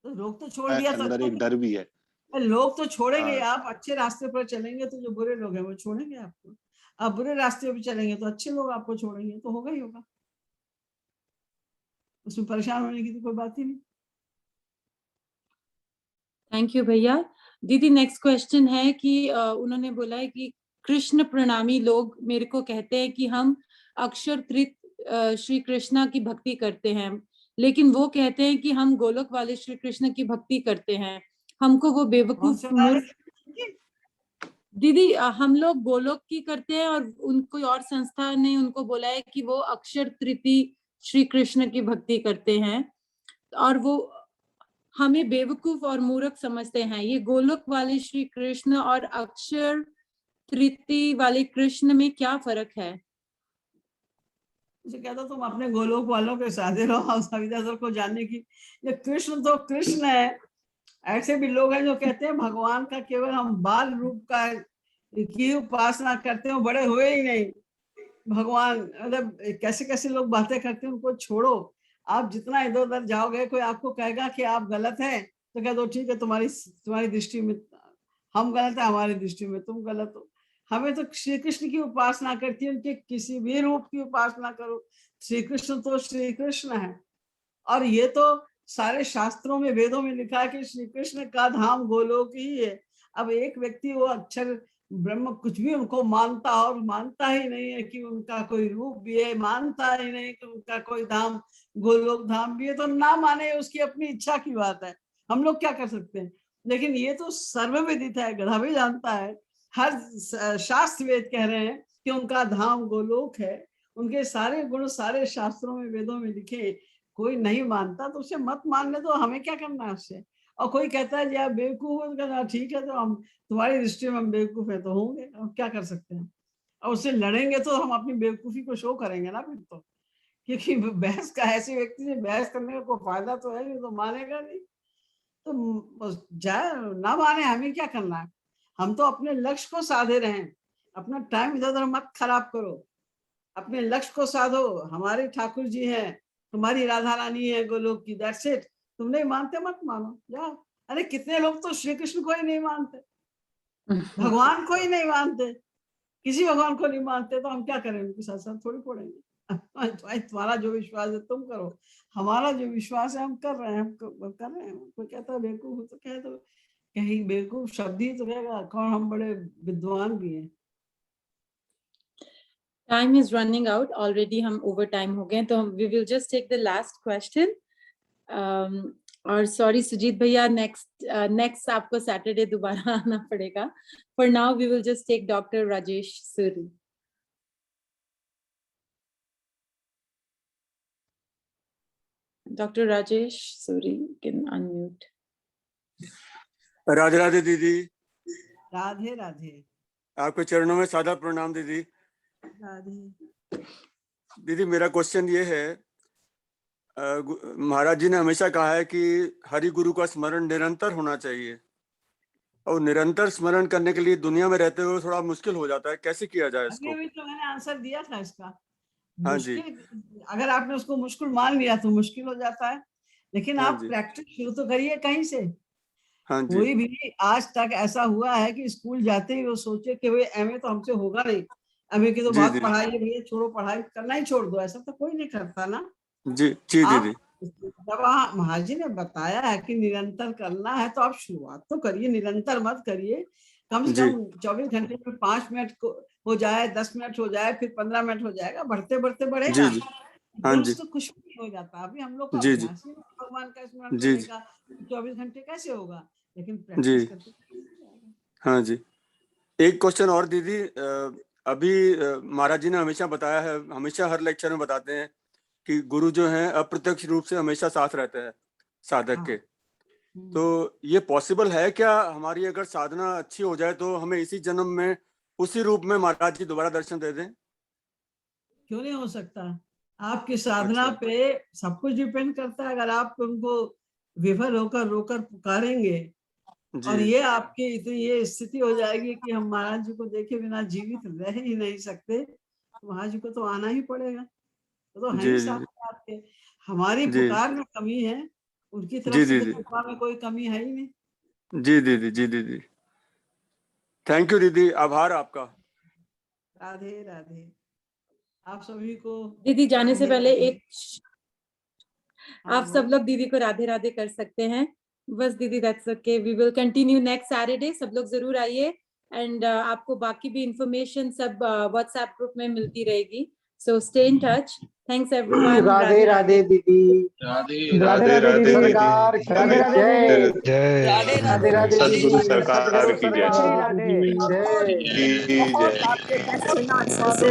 तो लोग तो छोड़ दिया तो अंदर अच्छा एक डर भी है। लोग तो छोड़ेंगे, हाँ आप अच्छे रास्ते पर चलेंगे तो जो बुरे लोग हैं वो छोड़ेंगे आपको। आप बुरे रास्ते पर चलेंगे तो अच्छे लोग आपको छोड़ेंगे, तो होगा ही होगा। उसमें परेशान होने की तो कोई बात ही नहीं। थैंक यू भैया। दीदी नेक्स्ट क्वेश्चन है कि उन्होंने बोला है कि कृष्ण प्रणामी लोग मेरे को कहते हैं कि हम अक्षर तृत श्री कृष्णा की भक्ति करते हैं, लेकिन वो कहते हैं कि हम गोलोक वाले श्री कृष्ण की भक्ति करते हैं। हमको वो कौन बेवकूफ से वाले? दीदी हम लोग गोलोक की करते हैं, और उन कोई और संस्था ने उनको बोला है कि वो अक्षर तृतीय श्री कृष्ण की भक्ति करते हैं, और वो हमें बेवकूफ और मूर्ख समझते हैं। ये गोलोक वाले श्री कृष्ण और अक्षर तृतीय वाले कृष्ण में क्या फर्क है? उसे कहता तुम अपने गोलोक वालों के साथ ही रहो, सविता को जानने की। ये कृष्ण तो कृष्ण है। ऐसे भी लोग हैं जो कहते हैं भगवान का केवल हम बाल रूप का की उपासना करते हैं, बड़े हुए ही नहीं भगवान। मतलब कैसे कैसे लोग बातें करते हैं, उनको छोड़ो। आप जितना इधर उधर जाओगे, कोई आपको कहेगा कि आप गलत हैं, तो कह दो ठीक है, तुम्हारी तुम्हारी दृष्टि में हम गलत है, हमारी दृष्टि में तुम गलत हो। हमें तो श्री कृष्ण की उपासना करती है, उनके किसी भी रूप की उपासना करो, श्री कृष्ण तो श्री कृष्ण है। और ये तो सारे शास्त्रों में, वेदों में लिखा है कि श्री कृष्ण का धाम गोलोक ही है। अब एक व्यक्ति वो अक्षर ब्रह्म कुछ भी उनको मानता, और मानता ही नहीं है कि उनका कोई रूप भी है, मानता ही नहीं कि उनका कोई धाम गोलोक धाम भी है, तो ना माने, उसकी अपनी इच्छा की बात है, हम लोग क्या कर सकते हैं। लेकिन ये तो सर्वविदित है, गधा भी जानता है, हर शास्त्र वेद कह रहे हैं कि उनका धाम गोलोक है। उनके सारे गुण सारे शास्त्रों में, वेदों में लिखे। कोई नहीं मानता तो उसे मत मानने दो, हमें क्या करना है उससे। और कोई कहता है जी आप बेवकूफ हो, तो कहना ठीक है, तो हम तुम्हारी दृष्टि में हम बेवकूफ है तो होंगे, हम क्या कर सकते हैं। और उससे लड़ेंगे तो हम अपनी बेवकूफी को शो करेंगे ना फिर तो। क्योंकि बहस का ऐसे व्यक्ति से बहस करने का कोई फायदा तो है नहीं, तो मानेगा नहीं। तो जाए ना माने, हमें क्या करना है? हम तो अपने लक्ष्य को साधे रहें, अपना टाइम इधर उधर मत खराब करो, अपने लक्ष्य को साधो। हमारे ठाकुर जी हैं, तुम्हारी राधा रानी है गोलोक की, दैट्स इट। तुम नहीं मानते मत मानो, जाओ। अरे कितने लोग तो श्री कृष्ण को ही नहीं मानते, भगवान को ही नहीं मानते, किसी भगवान को नहीं मानते, तो हम क्या करें? उनके साथ साथ थोड़ी पढ़ेंगे। तुम्हारा जो विश्वास है तुम करो, हमारा जो विश्वास है हम कर रहे हैं, हम कर रहे हैं। कोई कहता है बेवकूफ, तो कहे तो कहीं बेवकूफ शब्द ही तो कहेगा, कौन हम बड़े विद्वान भी हैं। Time is running out already, हम ओवर टाइम हो गए, तो we will just take the last question. और सॉरी सुजीत भैया, नेक्स्ट आपको सैटरडे दोबारा आना पड़ेगा। For now we will just take Dr. Rajesh Suri. Dr. Rajesh Suri, you can unmute. Radhe Radhe दीदी। राधे राधे। आपके चरणों में सादर प्रणाम दीदी। राधे। दीदी मेरा क्वेश्चन ये है, महाराज जी ने हमेशा कहा है कि हरि गुरु का स्मरण निरंतर होना चाहिए, और निरंतर स्मरण करने के लिए दुनिया में रहते हुए थोड़ा मुश्किल हो जाता है, कैसे किया जाए इसको? अभी तो मैंने आंसर दिया था इसका। हाँ जी। अगर आपने उसको मुश्किल मान लिया तो मुश्किल हो जाता है, लेकिन हाँ आप जी। प्रैक्टिस शुरू तो करिए कहीं से। हाँ जी। कोई भी आज तक ऐसा हुआ है कि स्कूल जाते ही वो सोचे कि भाई एमए तो हमसे होगा नहीं, एमए की तो जी बहुत दीदी। पढ़ाई है भैया, छोड़ो पढ़ाई करना ही छोड़ दो, ऐसा तो कोई नहीं करता ना। जी जी आप दीदी। जब महाराज जी ने बताया है कि निरंतर करना है, तो आप शुरुआत तो करिए, निरंतर मत करिए। कम से जी। कम 24 घंटे में 5 मिनट को हो जाए, 10 मिनट हो जाए, फिर 15 मिनट हो जाएगा, बढ़ते बढ़ते जी बढ़ेगा। जी। हाँ रोज जी। तो कुछ भी नहीं हो जाता। अभी हम लोग का जी जी। अभ्यास ही नहीं है भगवान का स्मरण जी करने जी। का, 24 घंटे कैसे होगा? लेकिन जी। प्रैक्टिस करते हाँ जी। एक क्वेश्चन और दीदी, अभी महाराज जी ने हमेशा बताया है, हमेशा हर लेक्चर में बताते हैं कि गुरु जो हैं अप्रत्यक्ष रूप से हमेशा साथ रहते हैं साधक के। तो ये पॉसिबल है क्या, हमारी अगर साधना अच्छी हो जाए तो हमें इसी जन्म में उसी रूप में महाराज जी दोबारा दर्शन दे दें? क्यों नहीं हो सकता? आपकी साधना पे सब कुछ डिपेंड करता है। अगर आप उनको विफल होकर रोकर पुकारेंगे और जी ये आपकी इतनी ये स्थिति हो जाएगी कि हम महाराज जी को देखे बिना जीवित रह ही नहीं सकते, तो महाराज जी को तो आना ही पड़ेगा। वो तो है जी ही जी साथ आपके। हमारी जी पुकार में कमी है, उनकी तरफ जी से तो दीदी। कृपा में कोई कमी है ही नहीं। जी दीदी। जी दीदी। थैंक यू दीदी, आभार आपका। राधे राधे। आप सभी को दीदी जाने से राधे पहले राधे। एक हाँ, आप सब लोग दीदी को राधे राधे कर सकते हैं। बस दीदी, that's okay, we will continue next Saturday. सब लोग जरूर आइए, एंड आपको बाकी भी इंफॉर्मेशन सब व्हाट्सएप ग्रुप में मिलती रहेगी। So stay in touch. Thanks everyone. Radhe Radhe दीदी। राधे राधे दीदी। सरकार की राधे राधे जय। दीदी। जय राधे राधे सद्गुरु दीदी। सरकार सद्गुरु की जय। सरकार की जय। की जय। आपके क्वेश्चन आंसर से